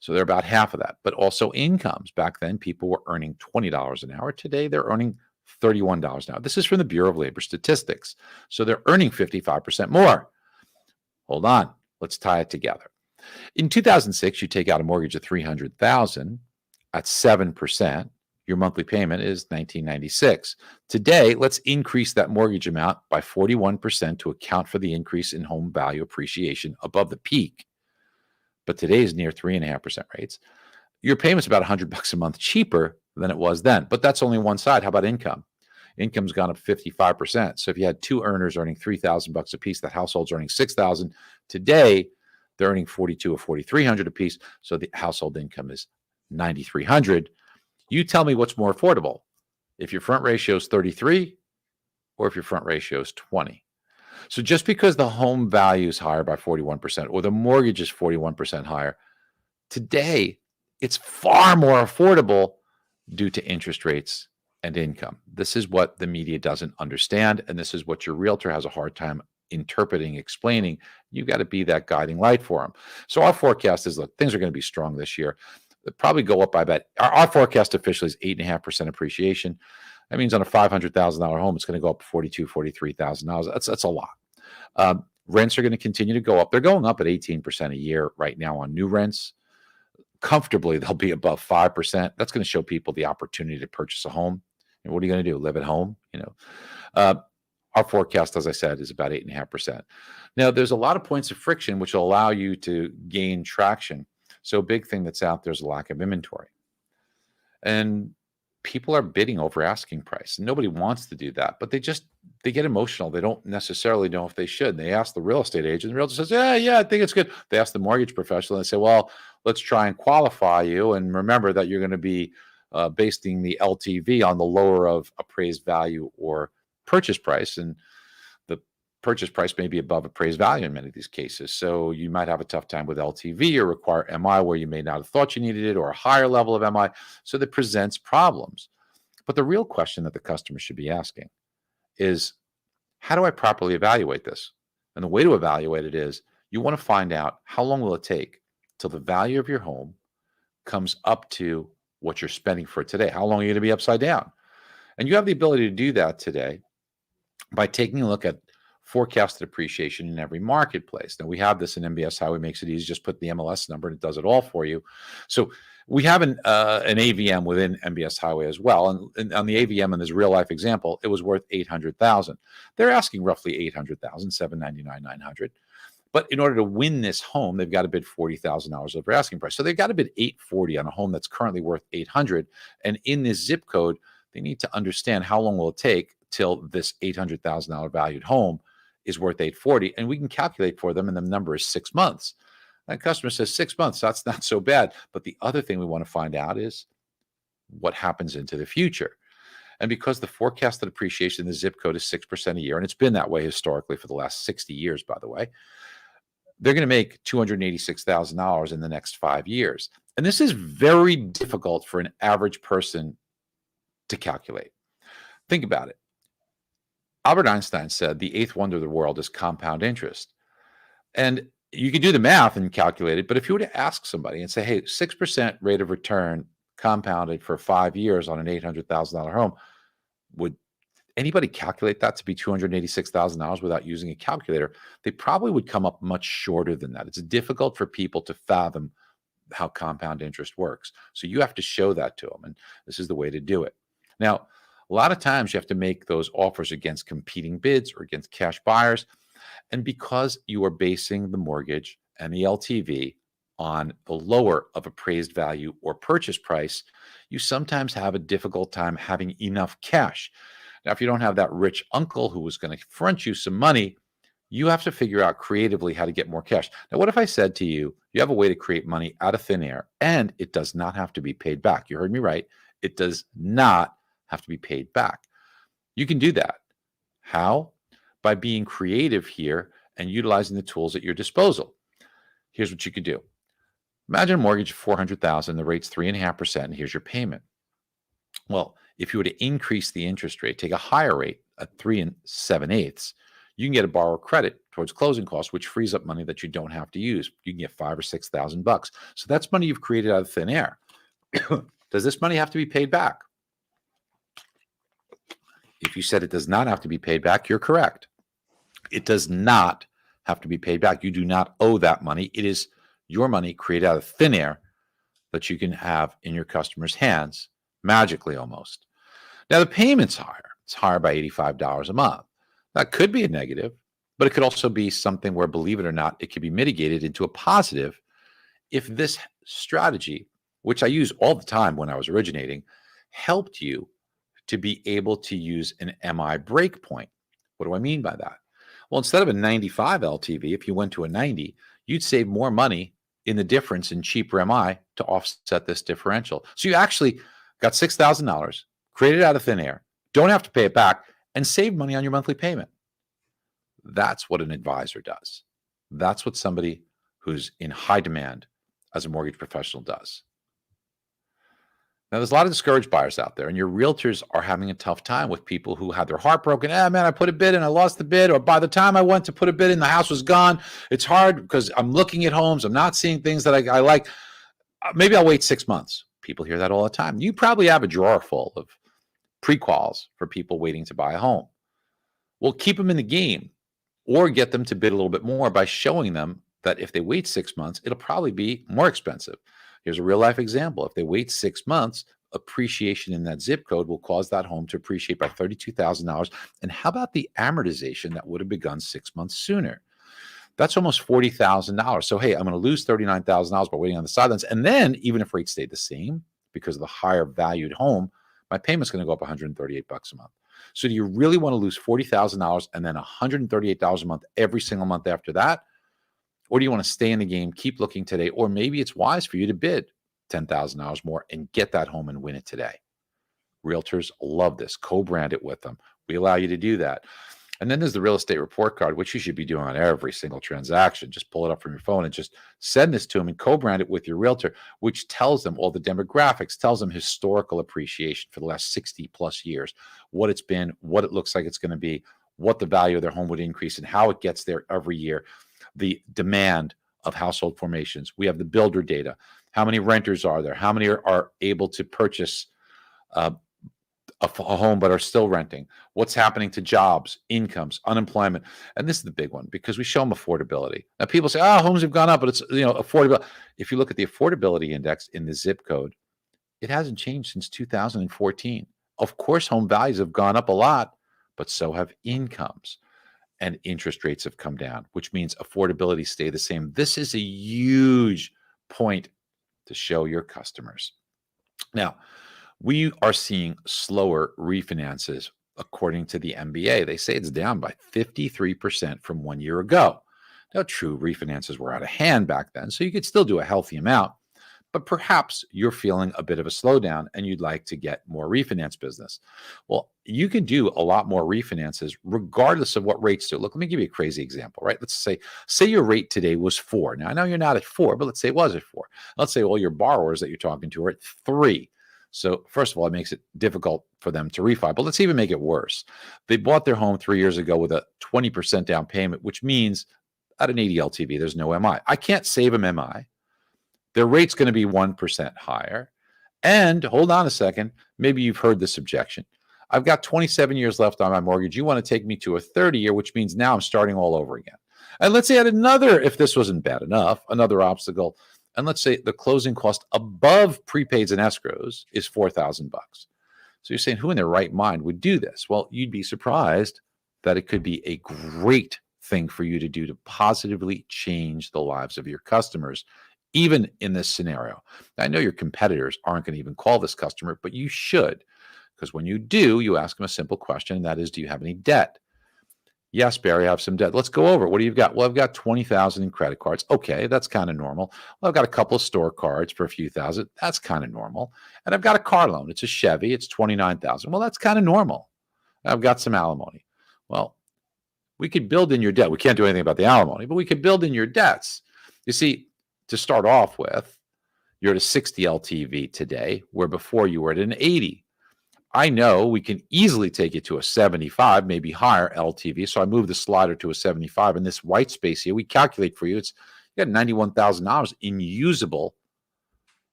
So they're about half of that. But also incomes. Back then, people were earning $20 an hour. Today, they're earning $31 an hour. This is from the Bureau of Labor Statistics. So they're earning 55% more. Hold on. Let's tie it together. In 2006, you take out a mortgage of $300,000 at 7%. Your monthly payment is $1,996. Today, let's increase that mortgage amount by 41% to account for the increase in home value appreciation above the peak. But today is near 3.5% rates. Your payment's about $100 a month cheaper than it was then. But that's only one side. How about income? Income's gone up 55%. So if you had two earners earning $3,000 a piece, that household's earning $6,000. Today, they're earning $4,200 or $4,300 a piece. So the household income is $9,300. You tell me what's more affordable, if your front ratio is 33 or if your front ratio is 20. So just because the home value is higher by 41% or the mortgage is 41% higher, today it's far more affordable due to interest rates and income. This is what the media doesn't understand, and this is what your realtor has a hard time interpreting, explaining. You got to be that guiding light for them. So our forecast is, look, things are going to be strong this year. They'll probably go up by about, our forecast officially is 8.5% appreciation. That means on a $500,000 home, it's going to go up $42,000, $43,000. That's a lot. Rents are going to continue to go up. They're going up at 18% a year right now on new rents. Comfortably, they'll be above 5%. That's going to show people the opportunity to purchase a home. And what are you going to do? Live at home? Our forecast, as I said, is about 8.5%. Now, there's a lot of points of friction which will allow you to gain traction. So a big thing that's out there is a lack of inventory. And people are bidding over asking price. Nobody wants to do that, but they get emotional. They don't necessarily know if they should. They ask the real estate agent. The realtor says, yeah, I think it's good. They ask the mortgage professional and they say, well, let's try and qualify you. And remember that you're going to be basing the LTV on the lower of appraised value or purchase price. And the purchase price may be above appraised value in many of these cases. So you might have a tough time with LTV or require MI where you may not have thought you needed it, or a higher level of MI. So that presents problems. But the real question that the customer should be asking is, how do I properly evaluate this? And the way to evaluate it is, you want to find out how long will it take till the value of your home comes up to what you're spending for it today. How long are you going to be upside down? And you have the ability to do that today by taking a look at forecasted appreciation in every marketplace. Now, we have this in MBS Highway, makes it easy. Just put the MLS number and it does it all for you. So we have an AVM within MBS Highway as well. And on the AVM, in this real life example, it was worth $800,000. They're asking roughly $800,000, $799,900. But in order to win this home, they've got to bid $40,000 over asking price. So they've got to bid $840,000 on a home that's currently worth $800,000. And in this zip code, they need to understand how long will it take till this $800,000 valued home is worth $840,000. And we can calculate for them, and the number is 6 months. That customer says 6 months, that's not so bad. But the other thing we want to find out is what happens into the future. And because the forecasted appreciation in the zip code is 6% a year, and it's been that way historically for the last 60 years, by the way, they're going to make $286,000 in the next 5 years. And this is very difficult for an average person to calculate. Think about it. Albert Einstein said the eighth wonder of the world is compound interest. And you can do the math and calculate it, but if you were to ask somebody and say, hey, 6% rate of return compounded for 5 years on an $800,000 home, would anybody calculate that to be $286,000 without using a calculator? They probably would come up much shorter than that. It's difficult for people to fathom how compound interest works. So you have to show that to them, and this is the way to do it. Now, a lot of times you have to make those offers against competing bids or against cash buyers. And because you are basing the mortgage and the LTV on the lower of appraised value or purchase price, you sometimes have a difficult time having enough cash. Now, if you don't have that rich uncle who was going to front you some money, you have to figure out creatively how to get more cash. Now, what if I said to you, you have a way to create money out of thin air and it does not have to be paid back? You heard me right. It does not have to be paid back. You can do that. How? By being creative here and utilizing the tools at your disposal. Here's what you could do. Imagine a mortgage of $400,000, the rate's 3.5%, and here's your payment. Well, if you were to increase the interest rate, take a higher rate at 3 7/8, you can get a borrower credit towards closing costs, which frees up money that you don't have to use. You can get $5,000 or $6,000. So that's money you've created out of thin air. Does this money have to be paid back? If you said it does not have to be paid back, you're correct. It does not have to be paid back. You do not owe that money. It is your money created out of thin air that you can have in your customer's hands, magically almost. Now, the payment's higher. It's higher by $85 a month. That could be a negative, but it could also be something where, believe it or not, it could be mitigated into a positive if this strategy, which I use all the time when I was originating, helped you to be able to use an MI break point. What do I mean by that? Well, instead of a 95 LTV, if you went to a 90, you'd save more money in the difference in cheaper MI to offset this differential. So you actually got $6,000, created out of thin air, don't have to pay it back, and save money on your monthly payment. That's what an advisor does. That's what somebody who's in high demand as a mortgage professional does. Now, there's a lot of discouraged buyers out there, and your realtors are having a tough time with people who had their heart broken. Man, I put a bid and I lost the bid. Or by the time I went to put a bid in, the house was gone. It's hard because I'm looking at homes. I'm not seeing things that I like. Maybe I'll wait 6 months. People hear that all the time. You probably have a drawer full of pre-quals for people waiting to buy a home. Well, keep them in the game or get them to bid a little bit more by showing them that if they wait 6 months, it'll probably be more expensive. Here's a real life example. If they wait 6 months, appreciation in that zip code will cause that home to appreciate by $32,000. And how about the amortization that would have begun 6 months sooner? That's almost $40,000. So, hey, I'm going to lose $39,000 by waiting on the sidelines. And then even if rates stay the same because of the higher valued home, my payment's going to go up $138 a month. So do you really want to lose $40,000 and then $138 a month every single month after that? Or do you want to stay in the game, keep looking today? Or maybe it's wise for you to bid $10,000 more and get that home and win it today. Realtors love this. Co-brand it with them. We allow you to do that. And then there's the real estate report card, which you should be doing on every single transaction. Just pull it up from your phone and just send this to them and co-brand it with your realtor, which tells them all the demographics, tells them historical appreciation for the last 60 plus years, what it's been, what it looks like it's going to be, what the value of their home would increase and how it gets there every year, the demand of household formations. We have the builder data. How many renters are there? How many are able to purchase a home but are still renting? What's happening to jobs, incomes, unemployment? And this is the big one because we show them affordability. Now people say, oh, homes have gone up, but it's affordable. If you look at the affordability index in the zip code, it hasn't changed since 2014. Of course, home values have gone up a lot, but so have incomes. And interest rates have come down, which means affordability stay the same. This is a huge point to show your customers. Now, we are seeing slower refinances according to the MBA. They say it's down by 53% from 1 year ago. Now, true, refinances were out of hand back then, so you could still do a healthy amount, but perhaps you're feeling a bit of a slowdown and you'd like to get more refinance business. Well, you can do a lot more refinances regardless of what rates do. Look, let me give you a crazy example, right? Let's say your rate today was 4. Now, I know you're not at 4, but let's say it was at 4. Let's say all your borrowers that you're talking to are at 3. So first of all, it makes it difficult for them to refi, but let's even make it worse. They bought their home 3 years ago with a 20% down payment, which means at an 80 LTV, there's no MI. I can't save them MI. Their rate's going to be 1% higher. And hold on a second, maybe you've heard this objection. I've got 27 years left on my mortgage. You want to take me to a 30-year, which means now I'm starting all over again. And let's say I had another, if this wasn't bad enough, another obstacle. And let's say the closing cost above prepaids and escrows is $4,000. So you're saying, who in their right mind would do this? Well, you'd be surprised that it could be a great thing for you to do to positively change the lives of your customers even in this scenario. I know your competitors aren't going to even call this customer, but you should, because when you do, you ask them a simple question, and that is, do you have any debt? Yes, Barry, I have some debt. Let's go over it. What do you got? Well, I've got 20,000 in credit cards. Okay, that's kind of normal. Well, I've got a couple of store cards for a few thousand. That's kind of normal. And I've got a car loan. It's a Chevy. It's 29,000. Well, that's kind of normal. I've got some alimony. Well, we could build in your debt. We can't do anything about the alimony, but we could build in your debts. You see, to start off with, you're at a 60 LTV today, where before you were at an 80. I know we can easily take it to a 75, maybe higher LTV. So I move the slider to a 75. And this white space here, we calculate for you, you got $91,000 in usable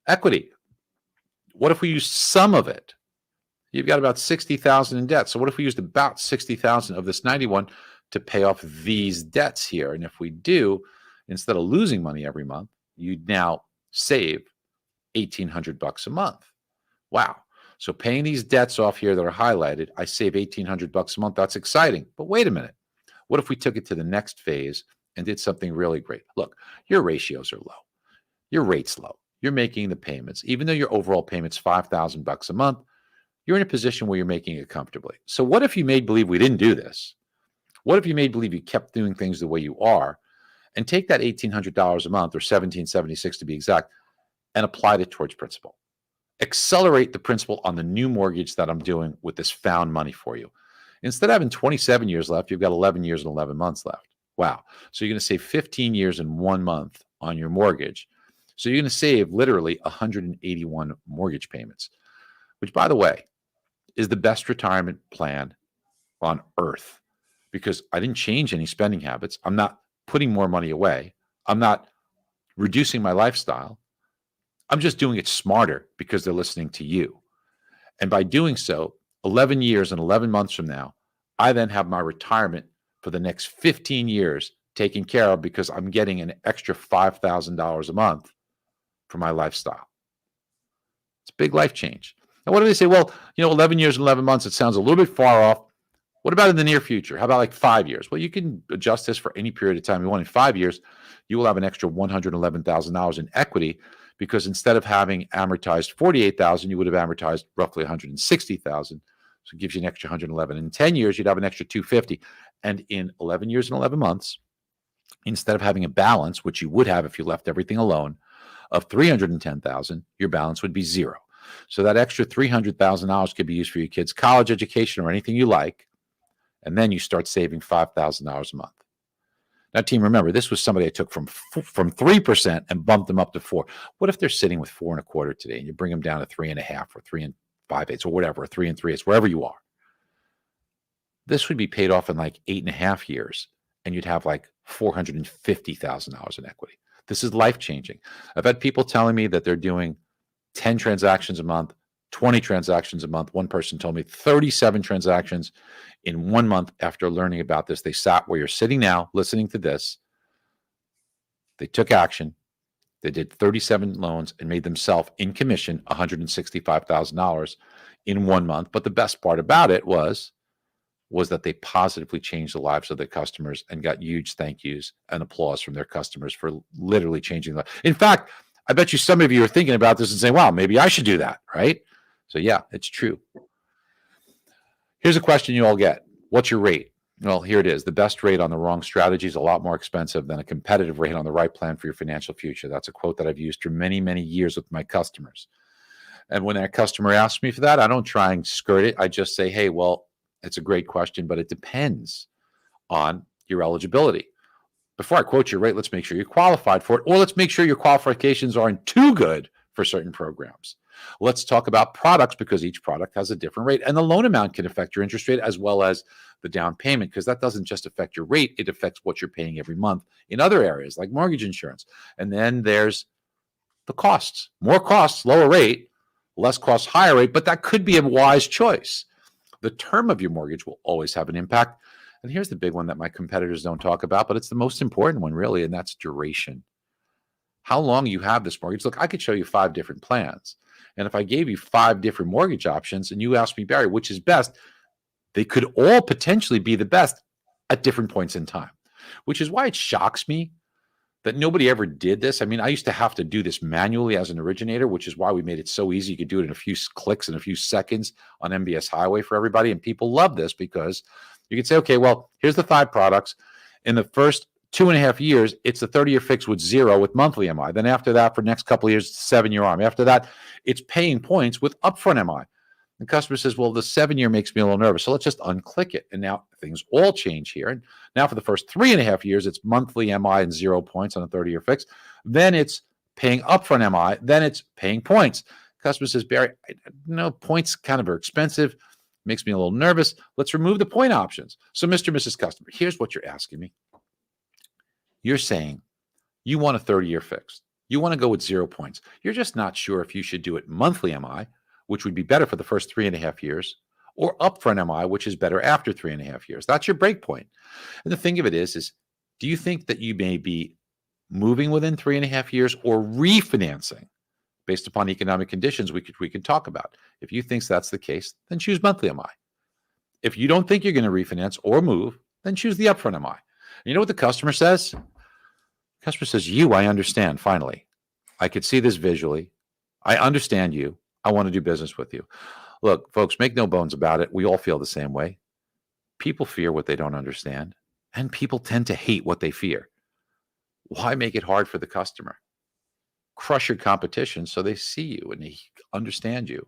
equity. What if we use some of it? You've got about 60,000 in debt. So what if we used about 60,000 of this 91 to pay off these debts here? And if we do, instead of losing money every month, you'd now save $1,800 a month. Wow. So paying these debts off here that are highlighted, I save $1,800 a month. That's exciting. But wait a minute. What if we took it to the next phase and did something really great? Look, your ratios are low. Your rate's low. You're making the payments. Even though your overall payment's $5,000 a month, you're in a position where you're making it comfortably. So what if you made believe we didn't do this? What if you made believe you kept doing things the way you are, and take that $1,800 a month, or $1,776 to be exact, and applied it towards principal? Accelerate the principal on the new mortgage that I'm doing with this found money for you. Instead of having 27 years left, you've got 11 years and 11 months left. Wow. So you're going to save 15 years and 1 month on your mortgage. So you're going to save literally 181 mortgage payments, which, by the way, is the best retirement plan on earth, because I didn't change any spending habits. I'm not putting more money away. I'm not reducing my lifestyle. I'm just doing it smarter because they're listening to you. And by doing so, 11 years and 11 months from now, I then have my retirement for the next 15 years taken care of, because I'm getting an extra $5,000 a month for my lifestyle. It's a big life change. And what do they say? Well, 11 years and 11 months, it sounds a little bit far off. What about in the near future? How about like 5 years? Well, you can adjust this for any period of time you want. In 5 years, you will have an extra $111,000 in equity, because instead of having amortized $48,000, you would have amortized roughly $160,000. So it gives you an extra $111,000. In 10 years, you'd have an extra $250,000. And in 11 years and 11 months, instead of having a balance, which you would have if you left everything alone, of $310,000, your balance would be zero. So that extra $300,000 could be used for your kids' college education or anything you like. And then you start saving $5,000 a month. Now, team, remember, this was somebody I took from 3% and bumped them up to 4%. What if they're sitting with 4.25% today, and you bring them down to 3.5% or 3 5/8 or whatever, or 3 3/8, wherever you are? This would be paid off in like 8.5 years, and you'd have like $450,000 in equity. This is life changing. I've had people telling me that they're doing 10 transactions a month, 20 transactions a month. One person told me 37 transactions in 1 month after learning about this. They sat where you're sitting now, listening to this. They took action. They did 37 loans and made themselves in commission $165,000 in 1 month. But the best part about it was that they positively changed the lives of their customers and got huge thank yous and applause from their customers for literally changing life. In fact, I bet you some of you are thinking about this and saying, wow, maybe I should do that, right? So yeah, it's true. Here's a question you all get. What's your rate? Well, here it is. The best rate on the wrong strategy is a lot more expensive than a competitive rate on the right plan for your financial future. That's a quote that I've used for many, many years with my customers. And when that customer asks me for that, I don't try and skirt it. I just say, hey, well, it's a great question, but it depends on your eligibility. Before I quote your rate, let's make sure you're qualified for it, or let's make sure your qualifications aren't too good for certain programs. Let's talk about products, because each product has a different rate, and the loan amount can affect your interest rate as well as the down payment, because that doesn't just affect your rate, it affects what you're paying every month in other areas like mortgage insurance. And then there's the costs. More costs, lower rate, less costs, higher rate, but that could be a wise choice. The term of your mortgage will always have an impact. And here's the big one that my competitors don't talk about, but it's the most important one, really, and that's duration. How long you have this mortgage. Look, I could show you 5 different plans. And if I gave you 5 different mortgage options and you asked me, Barry, which is best, they could all potentially be the best at different points in time, which is why it shocks me that nobody ever did this. I mean, I used to have to do this manually as an originator, which is why we made it so easy. You could do it in a few clicks in a few seconds on MBS Highway for everybody. And people love this because you could say, okay, well, here's the 5 products. In the first 2.5 years, it's a 30-year fix with 0 with monthly MI. Then after that, for the next couple of years, it's 7-year ARM. After that, it's paying points with upfront MI. The customer says, well, the 7-year makes me a little nervous. So let's just unclick it. And now things all change here. And now for the first 3.5 years, it's monthly MI and 0 points on a 30-year fix. Then it's paying upfront MI. Then it's paying points. Customer says, Barry, points kind of are expensive. Makes me a little nervous. Let's remove the point options. So Mr. and Mrs. Customer, here's what you're asking me. You're saying you want a 30-year fix. You want to go with 0 points. You're just not sure if you should do it monthly MI, which would be better for the first 3.5 years, or upfront MI, which is better after 3.5 years. That's your break point. And the thing of it is do you think that you may be moving within 3.5 years or refinancing based upon economic conditions we could talk about? If you think that's the case, then choose monthly MI. If you don't think you're going to refinance or move, then choose the upfront MI. And you know what the customer says? The customer says, I understand, finally. I could see this visually. I understand you. I want to do business with you. Look, folks, make no bones about it. We all feel the same way. People fear what they don't understand, and people tend to hate what they fear. Why make it hard for the customer? Crush your competition so they see you and they understand you.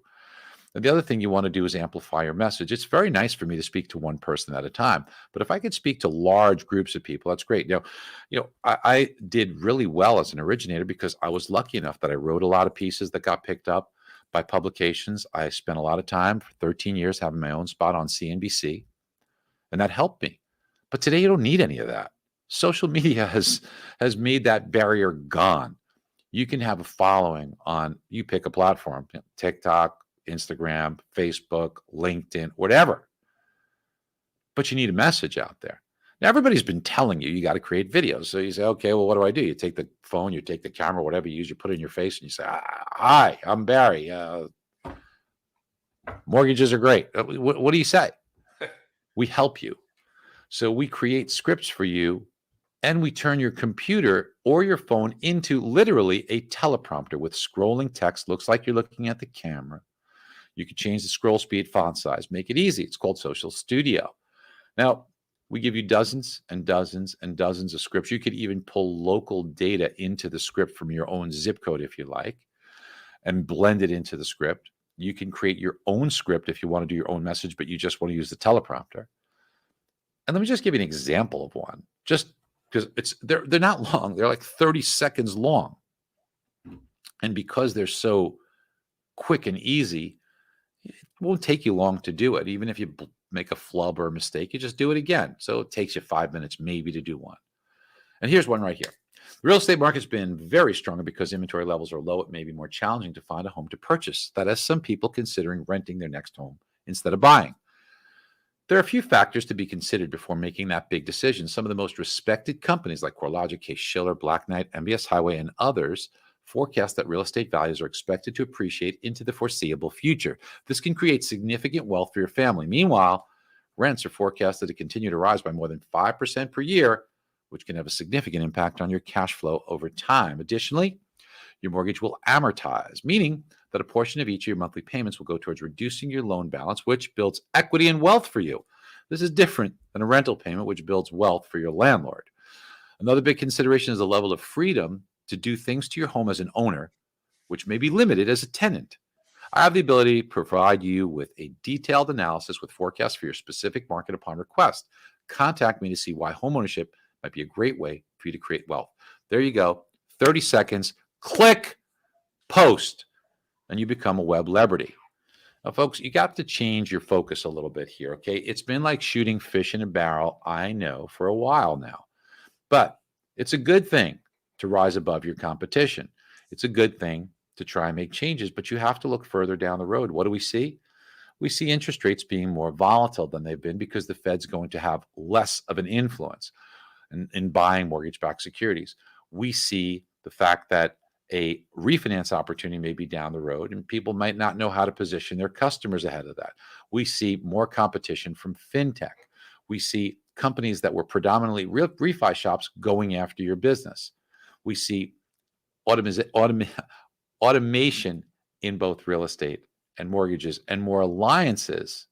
And the other thing you want to do is amplify your message. It's very nice for me to speak to one person at a time, but if I could speak to large groups of people, that's great. I did really well as an originator because I was lucky enough that I wrote a lot of pieces that got picked up by publications. I spent a lot of time for 13 years having my own spot on CNBC, and that helped me. But today you don't need any of that. Social media has made that barrier gone. You can have a following on, you pick a platform, TikTok, Instagram, Facebook, LinkedIn, whatever. But you need a message out there. Now, everybody's been telling you got to create videos. So you say, okay, well, what do? You take the phone, you take the camera, whatever you use, you put it in your face and you say, hi, I'm Barry. Mortgages are great. What do you say? We help you. So we create scripts for you, and we turn your computer or your phone into literally a teleprompter with scrolling text. Looks like you're looking at the camera. You can change the scroll speed, font size, make it easy. It's called Social Studio. Now, we give you dozens and dozens and dozens of scripts. You could even pull local data into the script from your own zip code if you like, and blend it into the script. You can create your own script if you want to do your own message, but you just want to use the teleprompter. And let me just give you an example of one, just because they're not long. They're like 30 seconds long. And because they're so quick and easy, it won't take you long to do it. Even if you make a flub or a mistake, you just do it again. So it takes you 5 minutes maybe to do one. And here's one right here. The real estate market's been very strong, and because inventory levels are low, it may be more challenging to find a home to purchase. That has some people considering renting their next home instead of buying. There are a few factors to be considered before making that big decision. Some of the most respected companies like CoreLogic, Case-Shiller, Black Knight, MBS Highway, and others forecast that real estate values are expected to appreciate into the foreseeable future. This can create significant wealth for your family. Meanwhile, rents are forecasted to continue to rise by more than 5% per year, which can have a significant impact on your cash flow over time. Additionally, your mortgage will amortize, meaning that a portion of each of your monthly payments will go towards reducing your loan balance, which builds equity and wealth for you. This is different than a rental payment, which builds wealth for your landlord. Another big consideration is the level of freedom to do things to your home as an owner, which may be limited as a tenant. I have the ability to provide you with a detailed analysis with forecasts for your specific market upon request. Contact me to see why homeownership might be a great way for you to create wealth. There you go. 30 seconds. Click, post, and you become a web celebrity. Now, folks, you got to change your focus a little bit here, okay? It's been like shooting fish in a barrel, I know, for a while now. But it's a good thing to rise above your competition. It's a good thing to try and make changes, but you have to look further down the road. What do we see? We see interest rates being more volatile than they've been because the Fed's going to have less of an influence in buying mortgage-backed securities. We see the fact that a refinance opportunity may be down the road, and people might not know how to position their customers ahead of that. We see more competition from fintech. We see companies that were predominantly refi shops going after your business. We see automation in both real estate and mortgages, and more alliances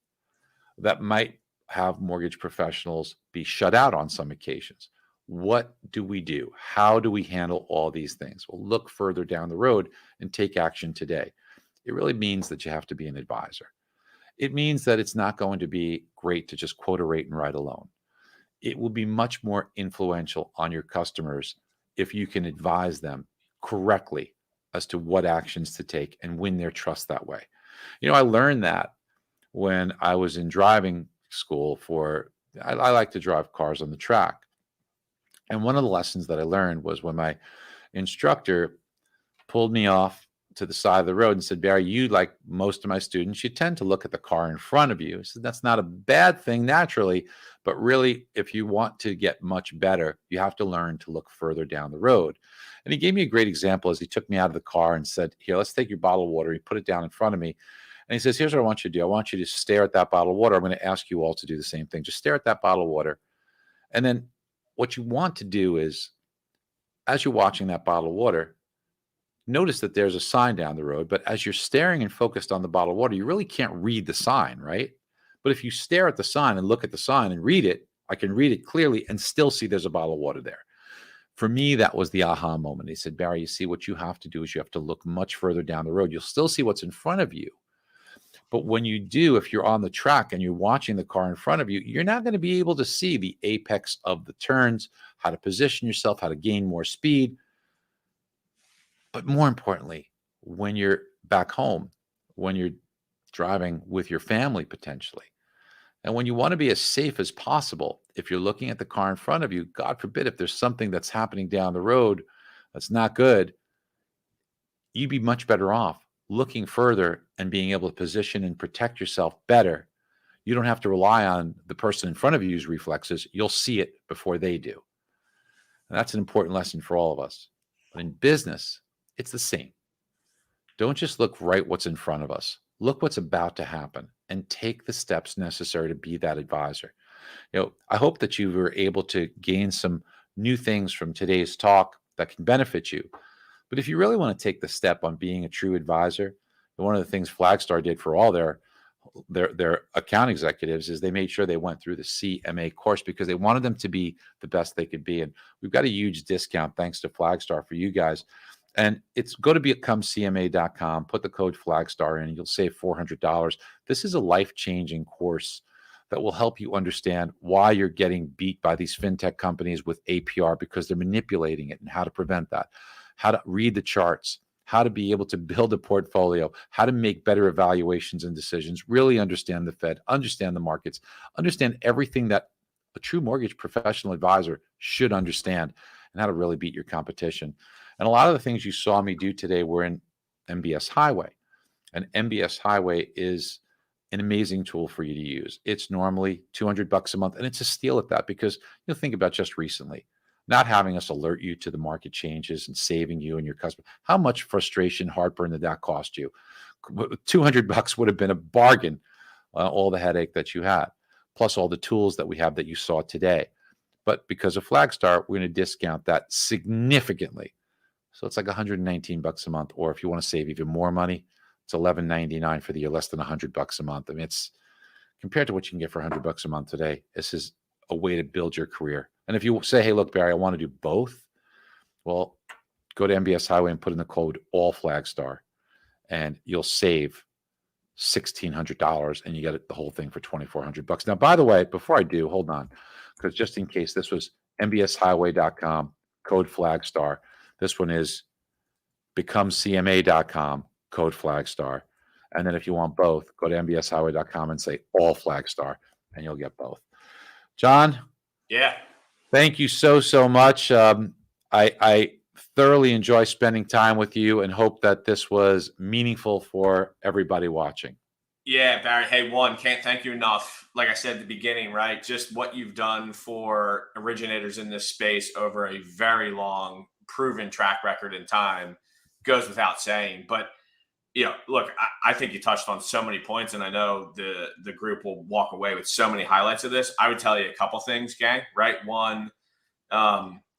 that might have mortgage professionals be shut out on some occasions. What do we do? How do we handle all these things? Well, look further down the road and take action today. It really means that you have to be an advisor. It means that it's not going to be great to just quote a rate and write a loan. It will be much more influential on your customers if you can advise them correctly as to what actions to take and win their trust that way. I learned that when I was in driving school I like to drive cars on the track. And one of the lessons that I learned was when my instructor pulled me off to the side of the road and said, Barry, you, like most of my students, you tend to look at the car in front of you. He said, that's not a bad thing naturally, but really, if you want to get much better, you have to learn to look further down the road. And he gave me a great example as he took me out of the car and said, here, let's take your bottle of water. He put it down in front of me. And he says, here's what I want you to do. I want you to stare at that bottle of water. I'm going to ask you all to do the same thing. Just stare at that bottle of water. And then what you want to do is, as you're watching that bottle of water, notice that there's a sign down the road, but as you're staring and focused on the bottle of water, you really can't read the sign, right? But if you stare at the sign and look at the sign and read it, I can read it clearly and still see there's a bottle of water there. For me, that was the aha moment. He said, Barry, you see, what you have to do is you have to look much further down the road. You'll still see what's in front of you. But when you do, if you're on the track and you're watching the car in front of you, you're not going to be able to see the apex of the turns, how to position yourself, how to gain more speed. But more importantly, when you're back home, when you're driving with your family potentially, and when you want to be as safe as possible, if you're looking at the car in front of you, God forbid, if there's something that's happening down the road that's not good, you'd be much better off looking further and being able to position and protect yourself better. You don't have to rely on the person in front of you's reflexes. You'll see it before they do. And that's an important lesson for all of us. But in business, it's the same. Don't just look right what's in front of us. Look what's about to happen and take the steps necessary to be that advisor. I hope that you were able to gain some new things from today's talk that can benefit you. But if you really want to take the step on being a true advisor, one of the things Flagstar did for all their account executives is they made sure they went through the CMA course because they wanted them to be the best they could be. And we've got a huge discount thanks to Flagstar for you guys. And it's go to becomecma.com, put the code Flagstar in, and you'll save $400. This is a life-changing course that will help you understand why you're getting beat by these fintech companies with APR because they're manipulating it and how to prevent that, how to read the charts, how to be able to build a portfolio, how to make better evaluations and decisions, really understand the Fed, understand the markets, understand everything that a true mortgage professional advisor should understand, and how to really beat your competition. And a lot of the things you saw me do today were in MBS Highway. And MBS Highway is an amazing tool for you to use. It's normally $200 a month, and it's a steal at that because you'll think about just recently, not having us alert you to the market changes and saving you and your customer. How much frustration, heartburn did that cost you? $200 would have been a bargain, all the headache that you had, plus all the tools that we have that you saw today. But because of Flagstar, we're going to discount that significantly. So it's like $119 a month, or if you want to save even more money, it's $11.99 for the year, less than $100 a month. I mean, it's compared to what you can get for $100 a month today. This is a way to build your career. And if you say, hey, look, Barry, I want to do both. Well, go to MBS Highway and put in the code ALLFlagstar, and you'll save $1,600, and you get the whole thing for $2,400. Now, by the way, before I do, hold on, because just in case, this was mbshighway.com, code Flagstar. This one is becomecma.com, code Flagstar. And then if you want both, go to mbshighway.com and say all Flagstar, and you'll get both. John? Yeah. Thank you so much. I thoroughly enjoy spending time with you and hope that this was meaningful for everybody watching. Yeah, Barry. Hey, can't thank you enough. Like I said at the beginning, right? Just what you've done for originators in this space over a very long, proven track record in time goes without saying. But look, I think you touched on so many points, and I know the group will walk away with so many highlights of this. I would tell you a couple things, gang. Right? One,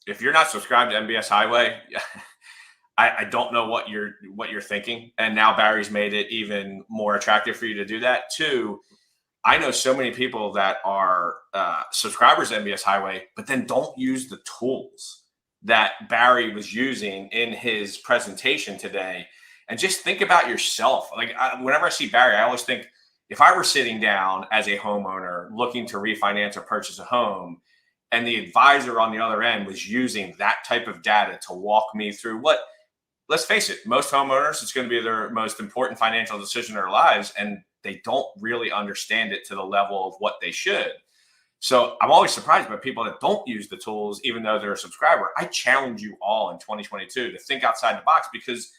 if you're not subscribed to MBS Highway, I don't know what you're thinking. And now Barry's made it even more attractive for you to do that. Two, I know so many people that are subscribers to MBS Highway, but then don't use the tools that Barry was using in his presentation today. And just think about yourself. Like whenever I see Barry, I always think if I were sitting down as a homeowner looking to refinance or purchase a home, and the advisor on the other end was using that type of data to walk me through what, let's face it, most homeowners, it's going to be their most important financial decision in their lives, and they don't really understand it to the level of what they should. So I'm always surprised by people that don't use the tools, even though they're a subscriber. I challenge you all in 2022 to think outside the box, because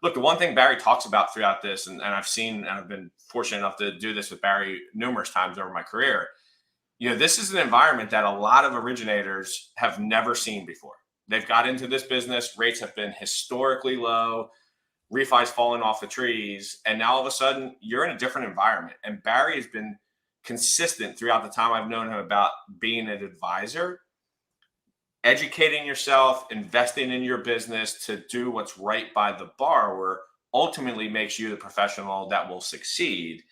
look, the one thing Barry talks about throughout this, and I've seen, and I've been fortunate enough to do this with Barry numerous times over my career, this is an environment that a lot of originators have never seen before. They've got into this business, rates have been historically low, refis falling off the trees, and now all of a sudden you're in a different environment. And Barry has been consistent throughout the time I've known him about being an advisor, educating yourself, investing in your business to do what's right by the borrower ultimately makes you the professional that will succeed.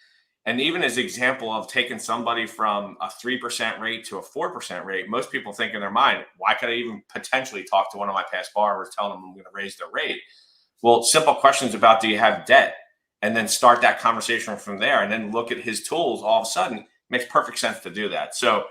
And even as example of taking somebody from a 3% rate to a 4% rate, most people think in their mind, why could I even potentially talk to one of my past borrowers telling them I'm going to raise their rate? Well, simple questions about, do you have debt? And then start that conversation from there, and then look at his tools. All of a sudden, it makes perfect sense to do that. So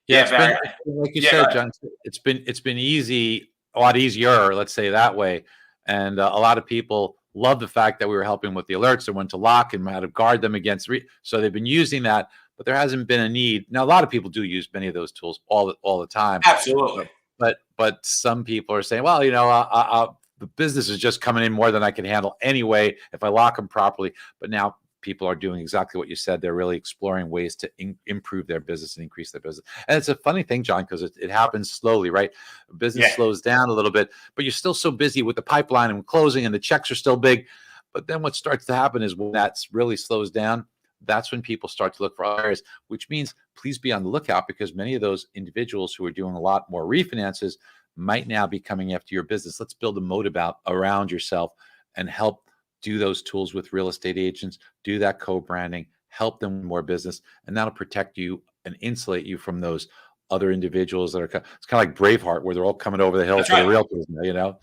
Yeah, Barry, it's been like you said, John. It's been easy, a lot easier, let's say that way. And a lot of people love the fact that we were helping with the alerts and when to lock and how to guard them against. So they've been using that, but there hasn't been a need. Now, a lot of people do use many of those tools all the time. Absolutely. But some people are saying, well, the business is just coming in more than I can handle anyway if I lock them properly. But now people are doing exactly what you said. They're really exploring ways to improve their business and increase their business. And it's a funny thing, John, because it happens slowly, right? Business slows down a little bit, but you're still so busy with the pipeline and closing, and the checks are still big. But then what starts to happen is when that really slows down, that's when people start to look for other areas, which means please be on the lookout, because many of those individuals who are doing a lot more refinances might now be coming after your business. Let's build a moat around yourself and help do those tools with real estate agents, do that co-branding, help them with more business, and that'll protect you and insulate you from those other individuals that are, it's kind of like Braveheart, where they're all coming over the hill for the realtors,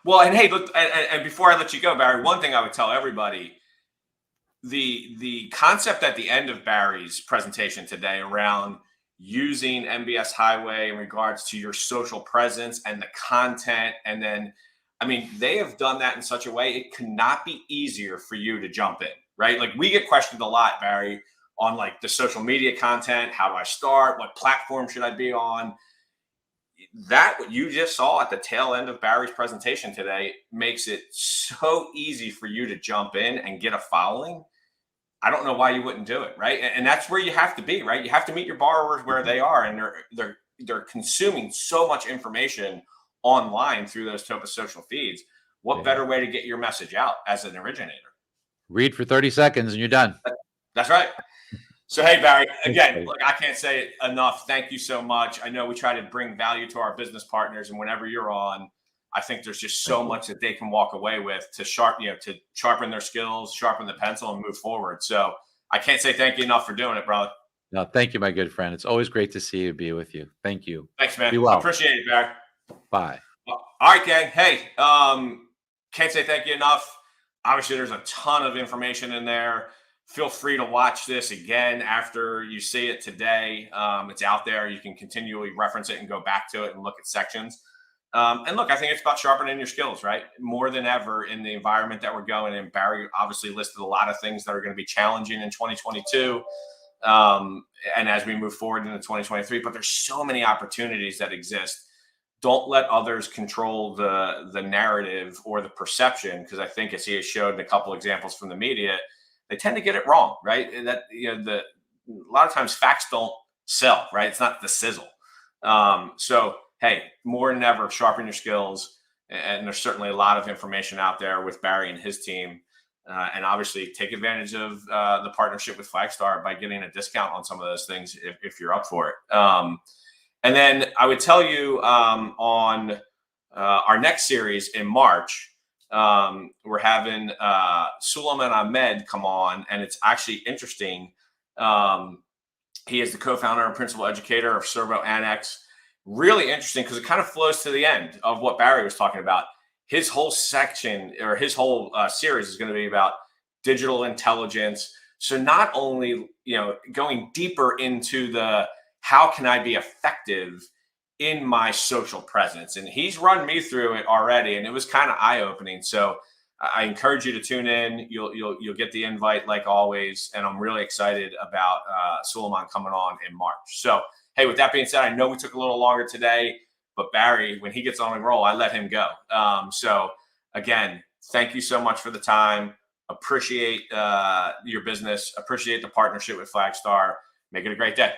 Well, and hey, look, and before I let you go, Barry, one thing I would tell everybody, the concept at the end of Barry's presentation today around using MBS Highway in regards to your social presence and the content, and then, I mean, they have done that in such a way it could not be easier for you to jump in, right? Like, we get questioned a lot, Barry, on like the social media content. How do I start? What platform should I be on? That, what you just saw at the tail end of Barry's presentation today, makes it so easy for you to jump in and get a following. I don't know why you wouldn't do it, right? And that's where you have to be, right? You have to meet your borrowers where they are, and they're consuming so much information online through those type of social feeds. What better way to get your message out as an originator? Read for 30 seconds and you're done. That's right. So, hey, Barry, again, look, I can't say it enough. Thank you so much. I know we try to bring value to our business partners, and whenever you're on, I think there's just so much that they can walk away with to sharpen their skills, sharpen the pencil, and move forward. So I can't say thank you enough for doing it, brother. No, thank you, my good friend. It's always great to see you, be with you. Thank you. Thanks, man. Be well. Appreciate it, Barry. Bye. All right, gang. Hey, can't say thank you enough. Obviously, there's a ton of information in there. Feel free to watch this again after you see it today. It's out there. You can continually reference it and go back to it and look at sections. And look, I think it's about sharpening your skills, right? More than ever in the environment that we're going in. Barry obviously listed a lot of things that are going to be challenging in 2022. And as we move forward into 2023, but there's so many opportunities that exist. Don't let others control the narrative or the perception, because I think, as he has showed in a couple examples from the media, they tend to get it wrong, right? And that, a lot of times facts don't sell, right? It's not the sizzle. So, hey, more than ever, sharpen your skills. And there's certainly a lot of information out there with Barry and his team. And obviously take advantage of the partnership with Flagstar by getting a discount on some of those things if you're up for it. And then I would tell you on our next series in March, we're having Suleiman Ahmed come on, and it's actually interesting. He is the co-founder and principal educator of Servo Annex. Really interesting because it kind of flows to the end of what Barry was talking about. His whole section or his whole series is going to be about digital intelligence. So not only, going deeper into the how can I be effective in my social presence, and he's run me through it already, and it was kind of eye-opening. So I encourage you to tune in. You'll get the invite like always, and I'm really excited about Suleiman coming on in March. So hey, with that being said, I know we took a little longer today, but Barry, when he gets on the roll, I let him go. So again, thank you so much for the time. Appreciate your business. Appreciate the partnership with Flagstar. Make it a great day.